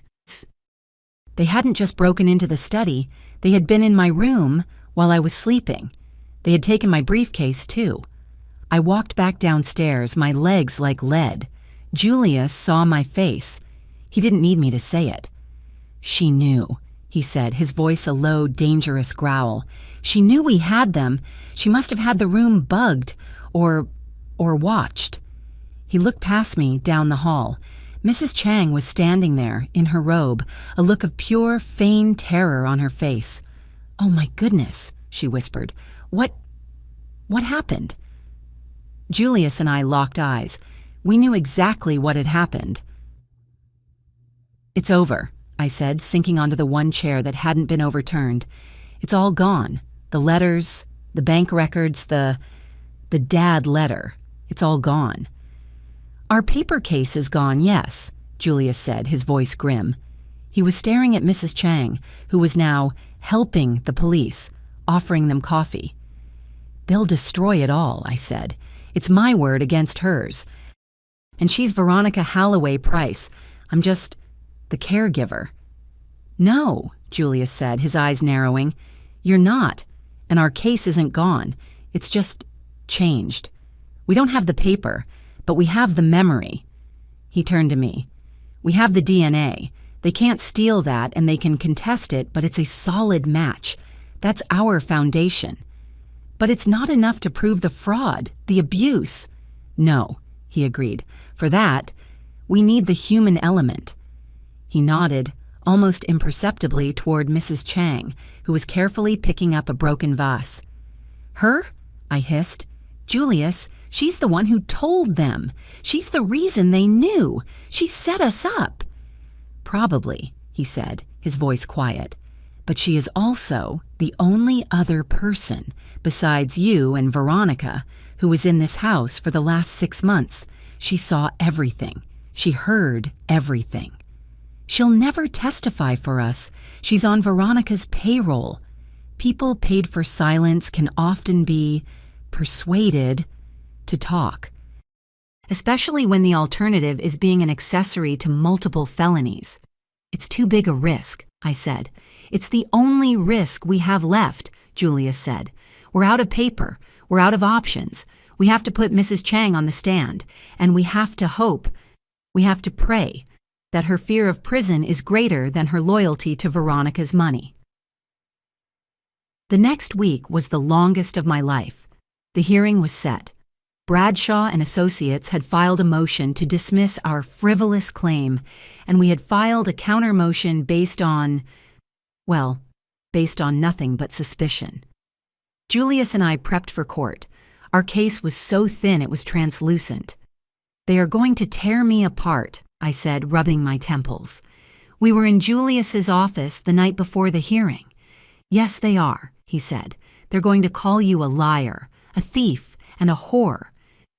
They hadn't just broken into the study. They had been in my room while I was sleeping. They had taken my briefcase, too. I walked back downstairs, my legs like lead. Julius saw my face. He didn't need me to say it. She knew, he said, his voice a low, dangerous growl. She knew we had them. She must have had the room bugged or watched. He looked past me down the hall. Mrs. Chang was standing there, in her robe, a look of pure, feigned terror on her face. Oh my goodness, she whispered. What happened? Julius and I locked eyes. We knew exactly what had happened. It's over, I said, sinking onto the one chair that hadn't been overturned. It's all gone. The letters, the bank records, the dad letter. It's all gone. Our paper case is gone, yes, Julius said, his voice grim. He was staring at Mrs. Chang, who was now helping the police, offering them coffee. They'll destroy it all, I said. It's my word against hers. And she's Veronica Holloway Price. I'm just the caregiver. No, Julius said, his eyes narrowing. You're not. And our case isn't gone. It's just changed. We don't have the paper, but we have the memory. He turned to me. We have the DNA. They can't steal that and they can contest it, but it's a solid match. That's our foundation. But it's not enough to prove the fraud, the abuse. No, he agreed. For that, we need the human element. He nodded, almost imperceptibly, toward Mrs. Chang, who was carefully picking up a broken vase. Her? I hissed. Julius, She's the one who told them. She's the reason they knew. She set us up." "Probably," he said, his voice quiet. "But she is also the only other person, besides you and Veronica, who was in this house for the last 6 months. She saw everything. She heard everything. She'll never testify for us. She's on Veronica's payroll. People paid for silence can often be persuaded to talk, especially when the alternative is being an accessory to multiple felonies." "It's too big a risk," I said. "It's the only risk we have left," Julius said. "We're out of paper. We're out of options. We have to put Mrs. Chang on the stand, and we have to hope, we have to pray that her fear of prison is greater than her loyalty to Veronica's money." The next week was the longest of my life. The hearing was set. Bradshaw and Associates had filed a motion to dismiss our frivolous claim, and we had filed a counter motion based on nothing but suspicion. Julius and I prepped for court. Our case was so thin it was translucent. "They are going to tear me apart," I said, rubbing my temples. We were in Julius's office the night before the hearing. "Yes, they are," he said. "They're going to call you a liar, a thief, and a whore.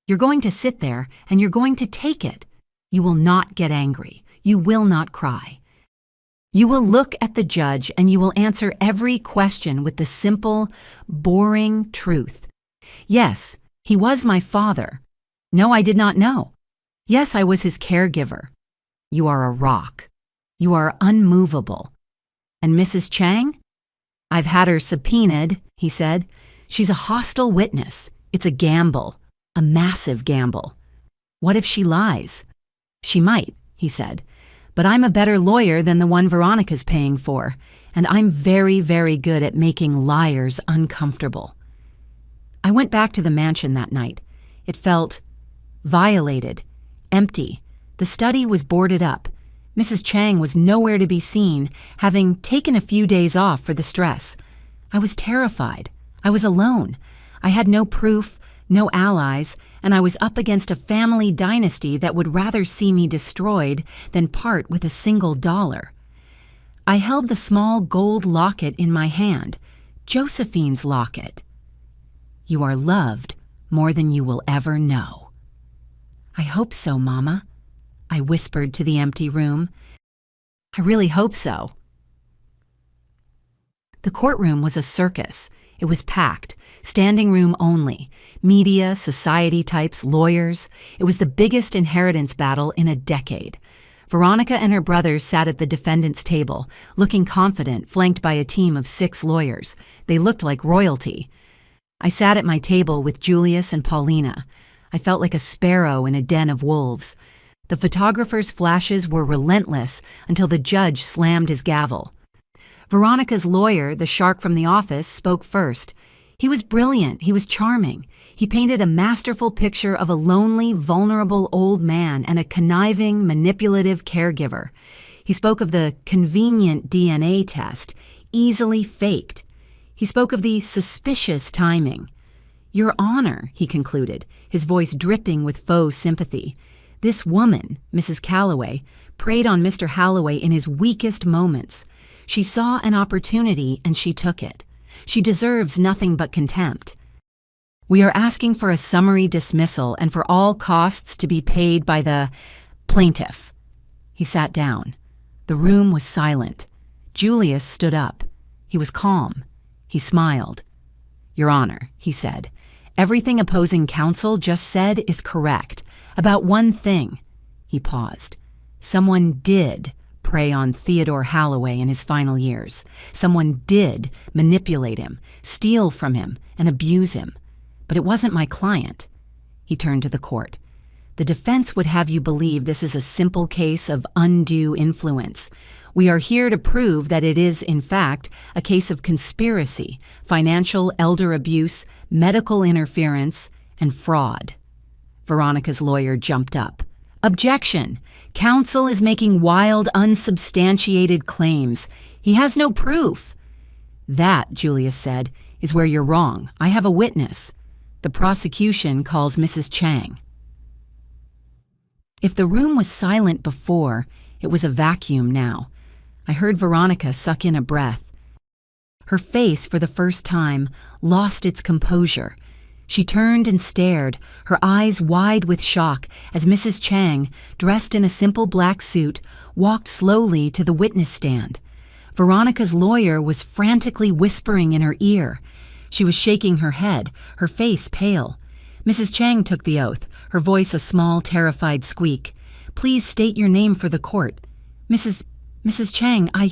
You're going to sit there and you're going to take it. You will not get angry. You will not cry. You will look at the judge and you will answer every question with the simple, boring truth. Yes, he was my father. No, I did not know. Yes, I was his caregiver. You are a rock. You are unmovable. And Mrs. Chang? I've had her subpoenaed," he said. "She's a hostile witness. It's a gamble, a massive gamble. What if she lies?" "She might," he said. "But I'm a better lawyer than the one Veronica's paying for, and I'm very, very good at making liars uncomfortable." I went back to the mansion that night. It felt violated, empty. The study was boarded up. Mrs. Chang was nowhere to be seen, having taken a few days off for the stress. I was terrified. I was alone. I had no proof, no allies, and I was up against a family dynasty that would rather see me destroyed than part with a single dollar. I held the small gold locket in my hand, Josephine's locket. "You are loved more than you will ever know." "I hope so, Mama," I whispered to the empty room. "I really hope so." The courtroom was a circus. It was packed, standing room only. Media, society types, lawyers. It was the biggest inheritance battle in a decade. Veronica and her brothers sat at the defendant's table, looking confident, flanked by a team of 6 lawyers. They looked like royalty. I sat at my table with Julius and Paulina. I felt like a sparrow in a den of wolves. The photographer's flashes were relentless until the judge slammed his gavel. Veronica's lawyer, the shark from the office, spoke first. He was brilliant. He was charming. He painted a masterful picture of a lonely, vulnerable old man and a conniving, manipulative caregiver. He spoke of the convenient DNA test, easily faked. He spoke of the suspicious timing. "Your Honor," he concluded, his voice dripping with faux sympathy, "this woman, Mrs. Calloway, preyed on Mr. Halloway in his weakest moments. She saw an opportunity and she took it. She deserves nothing but contempt. We are asking for a summary dismissal and for all costs to be paid by the plaintiff." He sat down. The room was silent. Julius stood up. He was calm. He smiled. "Your Honor," he said, "everything opposing counsel just said is correct. About one thing." He paused. "Someone did prey on Theodore Halloway in his final years. Someone did manipulate him, steal from him, and abuse him. But it wasn't my client." He turned to the court. "The defense would have you believe this is a simple case of undue influence. We are here to prove that it is, in fact, a case of conspiracy, financial elder abuse, medical interference, and fraud." Veronica's lawyer jumped up. "Objection! Counsel is making wild, unsubstantiated claims. He has no proof." "That," Julius said, "is where you're wrong. I have a witness." The prosecution calls Mrs. Chang. If the room was silent before, it was a vacuum now. I heard Veronica suck in a breath. Her face, for the first time, lost its composure. She turned and stared, her eyes wide with shock, as Mrs. Chang, dressed in a simple black suit, walked slowly to the witness stand. Veronica's lawyer was frantically whispering in her ear. She was shaking her head, her face pale. Mrs. Chang took the oath, her voice a small, terrified squeak. "Please state your name for the court." Mrs. Chang, I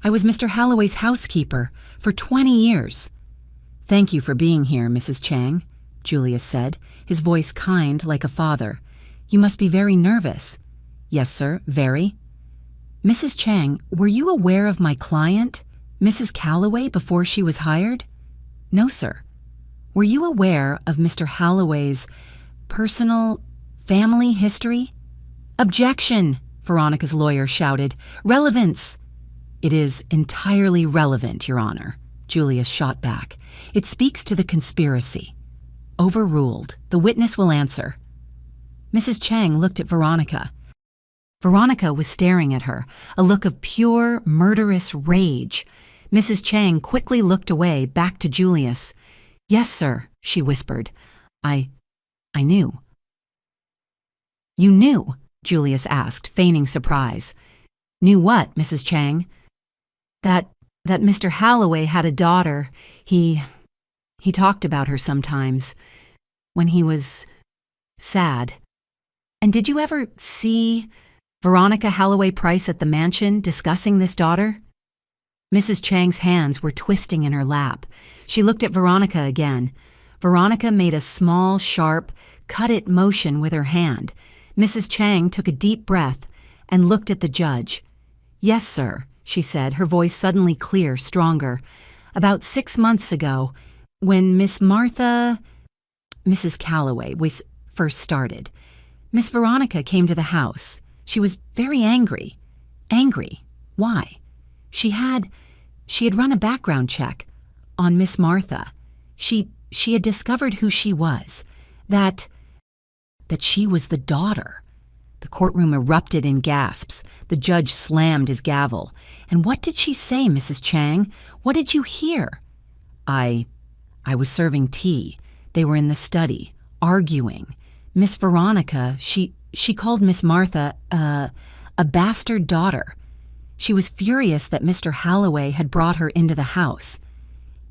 was Mr. Holloway's housekeeper for 20 years. "Thank you for being here, Mrs. Chang," Julius said, his voice kind like a father. "You must be very nervous." "Yes, sir, very." "Mrs. Chang, were you aware of my client, Mrs. Calloway, before she was hired?" "No, sir." "Were you aware of Mr. Holloway's personal, family history?" "Objection!" Veronica's lawyer shouted. "Relevance!" "It is entirely relevant, Your Honor," Julius shot back. "It speaks to the conspiracy." "Overruled. The witness will answer." Mrs. Chang looked at Veronica. Veronica was staring at her, a look of pure, murderous rage. Mrs. Chang quickly looked away, back to Julius. "Yes, sir," she whispered. I knew." "You knew?" Julius asked, feigning surprise. "Knew what, Mrs. Chang?" That Mr. Holloway had a daughter. He talked about her sometimes, when he was sad." "And did you ever see Veronica Holloway Price at the mansion discussing this daughter?" Mrs. Chang's hands were twisting in her lap. She looked at Veronica again. Veronica made a small, sharp, cut-it motion with her hand. Mrs. Chang took a deep breath and looked at the judge. "Yes, sir," she said, her voice suddenly clear, stronger. "About 6 months ago, when Miss Mrs. Calloway was first started, Miss Veronica came to the house. She was very angry." "Angry? Why?" She had run a background check on Miss Martha. She had discovered who she was, that she was the daughter." The courtroom erupted in gasps. The judge slammed his gavel. "And what did she say, Mrs. Chang? What did you hear?" I was serving tea. They were in the study, arguing. Miss Veronica, she called Miss Martha a bastard daughter. She was furious that Mr. Holloway had brought her into the house.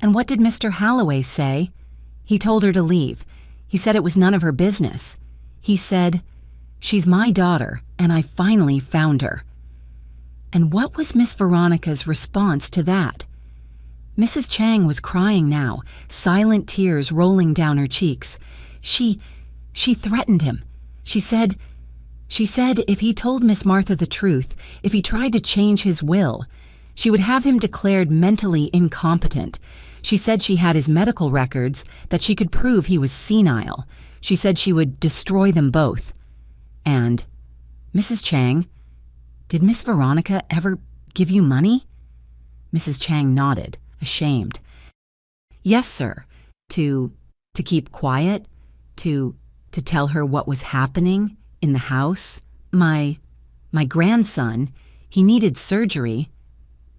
And what did Mr. Holloway say? He told her to leave. He said it was none of her business. He said, "She's my daughter, and I finally found her." And what was Miss Veronica's response to that? Mrs. Chang was crying now, silent tears rolling down her cheeks. She threatened him. She said if he told Miss Martha the truth, if he tried to change his will, she would have him declared mentally incompetent. She said she had his medical records, that she could prove he was senile. She said she would destroy them both. And, Mrs. Chang, did Miss Veronica ever give you money? Mrs. Chang nodded, ashamed. "Yes, sir. To keep quiet, to tell her what was happening in the house. My grandson, he needed surgery."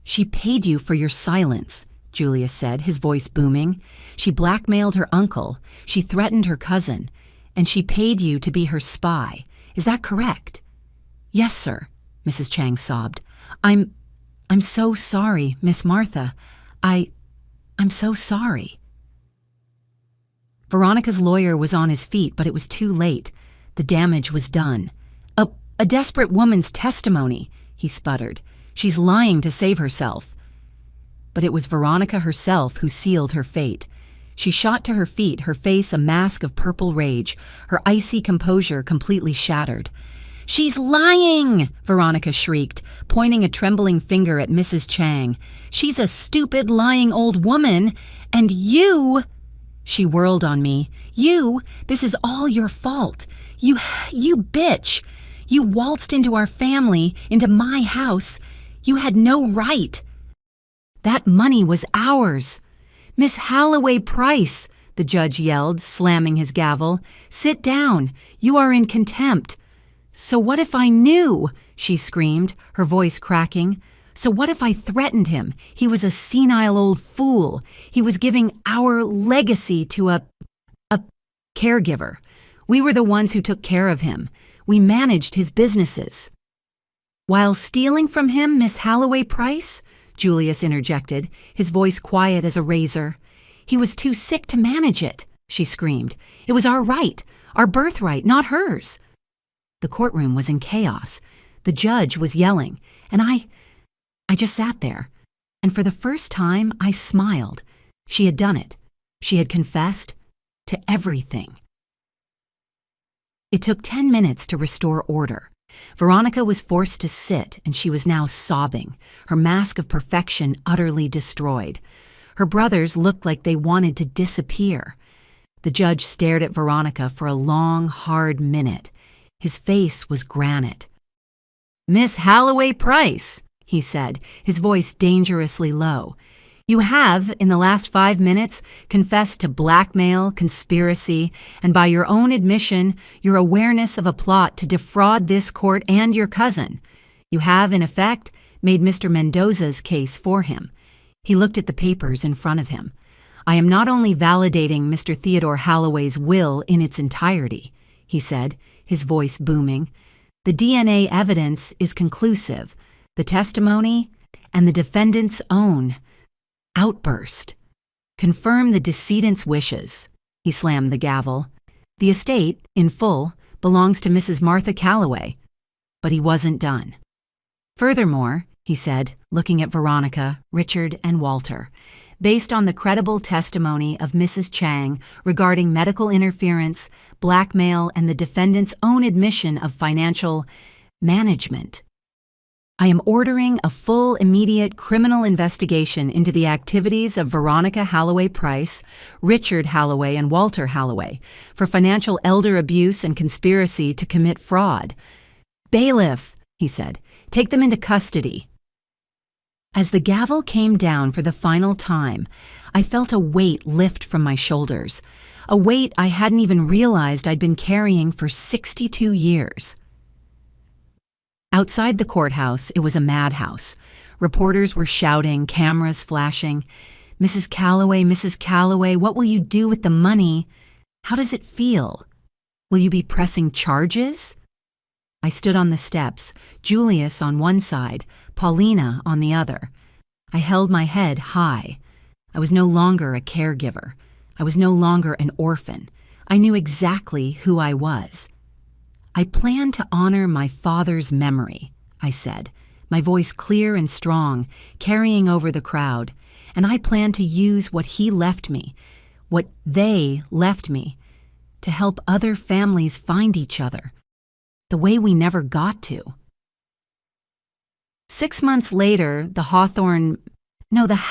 "She paid you for your silence," Julius said, his voice booming. "She blackmailed her uncle, she threatened her cousin, and she paid you to be her spy. Is that correct?" "Yes, sir," Mrs. Chang sobbed. I'm so sorry, Miss Martha. I'm so sorry." Veronica's lawyer was on his feet, but it was too late. The damage was done. A desperate woman's testimony," he sputtered. "She's lying to save herself." But it was Veronica herself who sealed her fate. She shot to her feet, her face a mask of purple rage, her icy composure completely shattered. "She's lying!" Veronica shrieked, pointing a trembling finger at Mrs. Chang. "She's a stupid, lying old woman, and you—" She whirled on me. This is all your fault. You bitch! You waltzed into our family, into my house. You had no right. That money was ours. Miss Holloway Price, the judge yelled, slamming his gavel. "Sit down. You are in contempt." "So what if I knew?" she screamed, her voice cracking. "So what if I threatened him? He was a senile old fool. He was giving our legacy to a caregiver. We were the ones who took care of him. We managed his businesses." "While stealing from him, Miss Holloway Price?" Julius interjected, his voice quiet as a razor. "He was too sick to manage it," she screamed. "It was our right, our birthright, not hers." The courtroom was in chaos. The judge was yelling, and I just sat there. And for the first time, I smiled. She had done it. She had confessed to everything. It took 10 minutes to restore order. Veronica was forced to sit, and she was now sobbing, her mask of perfection utterly destroyed. Her brothers looked like they wanted to disappear. The judge stared at Veronica for a long, hard minute. His face was granite. "Miss Holloway Price," he said, his voice dangerously low, "you have, in the last 5 minutes, confessed to blackmail, conspiracy, and by your own admission, your awareness of a plot to defraud this court and your cousin. You have, in effect, made Mr. Mendoza's case for him." He looked at the papers in front of him. "I am not only validating Mr. Theodore Holloway's will in its entirety," he said, his voice booming. "The DNA evidence is conclusive. The testimony and the defendant's own outburst confirm the decedent's wishes." He slammed the gavel. "The estate, in full, belongs to Mrs. Martha Calloway." But he wasn't done. "Furthermore," he said, looking at Veronica, Richard, and Walter, "based on the credible testimony of Mrs. Chang regarding medical interference, blackmail, and the defendant's own admission of financial management, I am ordering a full, immediate criminal investigation into the activities of Veronica Holloway Price, Richard Holloway, and Walter Holloway for financial elder abuse and conspiracy to commit fraud. Bailiff," he said, "take them into custody." As the gavel came down for the final time, I felt a weight lift from my shoulders, a weight I hadn't even realized I'd been carrying for 62 years. Outside the courthouse, it was a madhouse. Reporters were shouting, cameras flashing. Mrs. Calloway, what will you do with the money? How does it feel? Will you be pressing charges?" I stood on the steps, Julius on one side, Paulina on the other. I held my head high. I was no longer a caregiver. I was no longer an orphan. I knew exactly who I was. "I plan to honor my father's memory," I said, my voice clear and strong, carrying over the crowd, "and I plan to use what he left me, what they left me, to help other families find each other, the way we never got to." 6 months later, the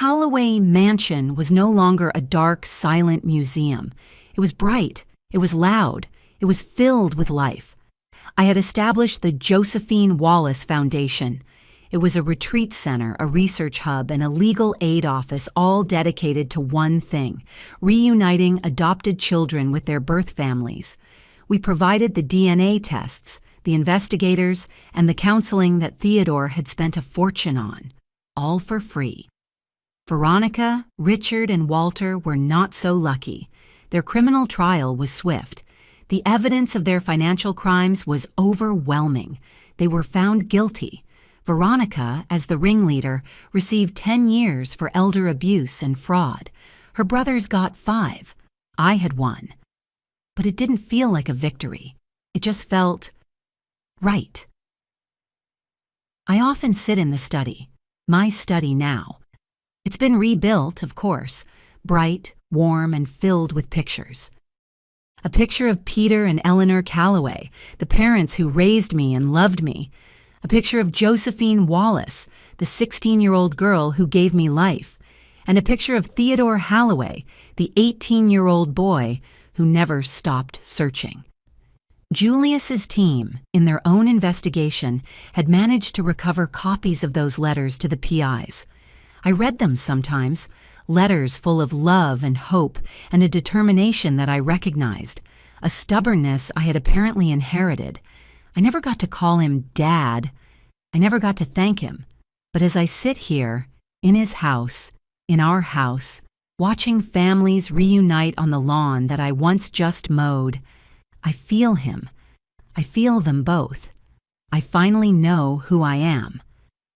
Holloway mansion was no longer a dark, silent museum. It was bright. It was loud. It was filled with life. I had established the Josephine Wallace Foundation. It was a retreat center, a research hub, and a legal aid office, all dedicated to one thing: reuniting adopted children with their birth families. We provided the DNA tests, the investigators, and the counseling that Theodore had spent a fortune on, all for free. Veronica, Richard, and Walter were not so lucky. Their criminal trial was swift. The evidence of their financial crimes was overwhelming. They were found guilty. Veronica, as the ringleader, received 10 years for elder abuse and fraud. Her brothers got 5. I had won. But it didn't feel like a victory. It just felt right. I often sit in the study, my study now. It's been rebuilt, of course, bright, warm, and filled with pictures. A picture of Peter and Eleanor Calloway, the parents who raised me and loved me. A picture of Josephine Wallace, the 16-year-old girl who gave me life. And a picture of Theodore Holloway, the 18-year-old boy who never stopped searching. Julius's team, in their own investigation, had managed to recover copies of those letters to the PIs. I read them sometimes, letters full of love and hope and a determination that I recognized, a stubbornness I had apparently inherited. I never got to call him Dad. I never got to thank him. But as I sit here, in his house, in our house, watching families reunite on the lawn that I once just mowed, I feel him. I feel them both. I finally know who I am.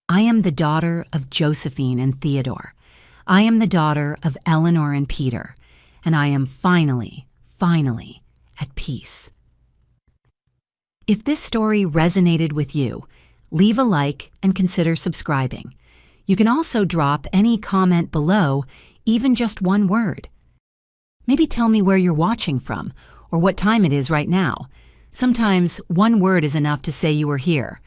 I am the daughter of Josephine and Theodore. I am the daughter of Eleanor and Peter. And I am finally at peace. If this story resonated with you, leave a like and consider subscribing. You can also drop any comment below, even just one word. Maybe tell me where you're watching from or what time it is right now. Sometimes one word is enough to say you were here.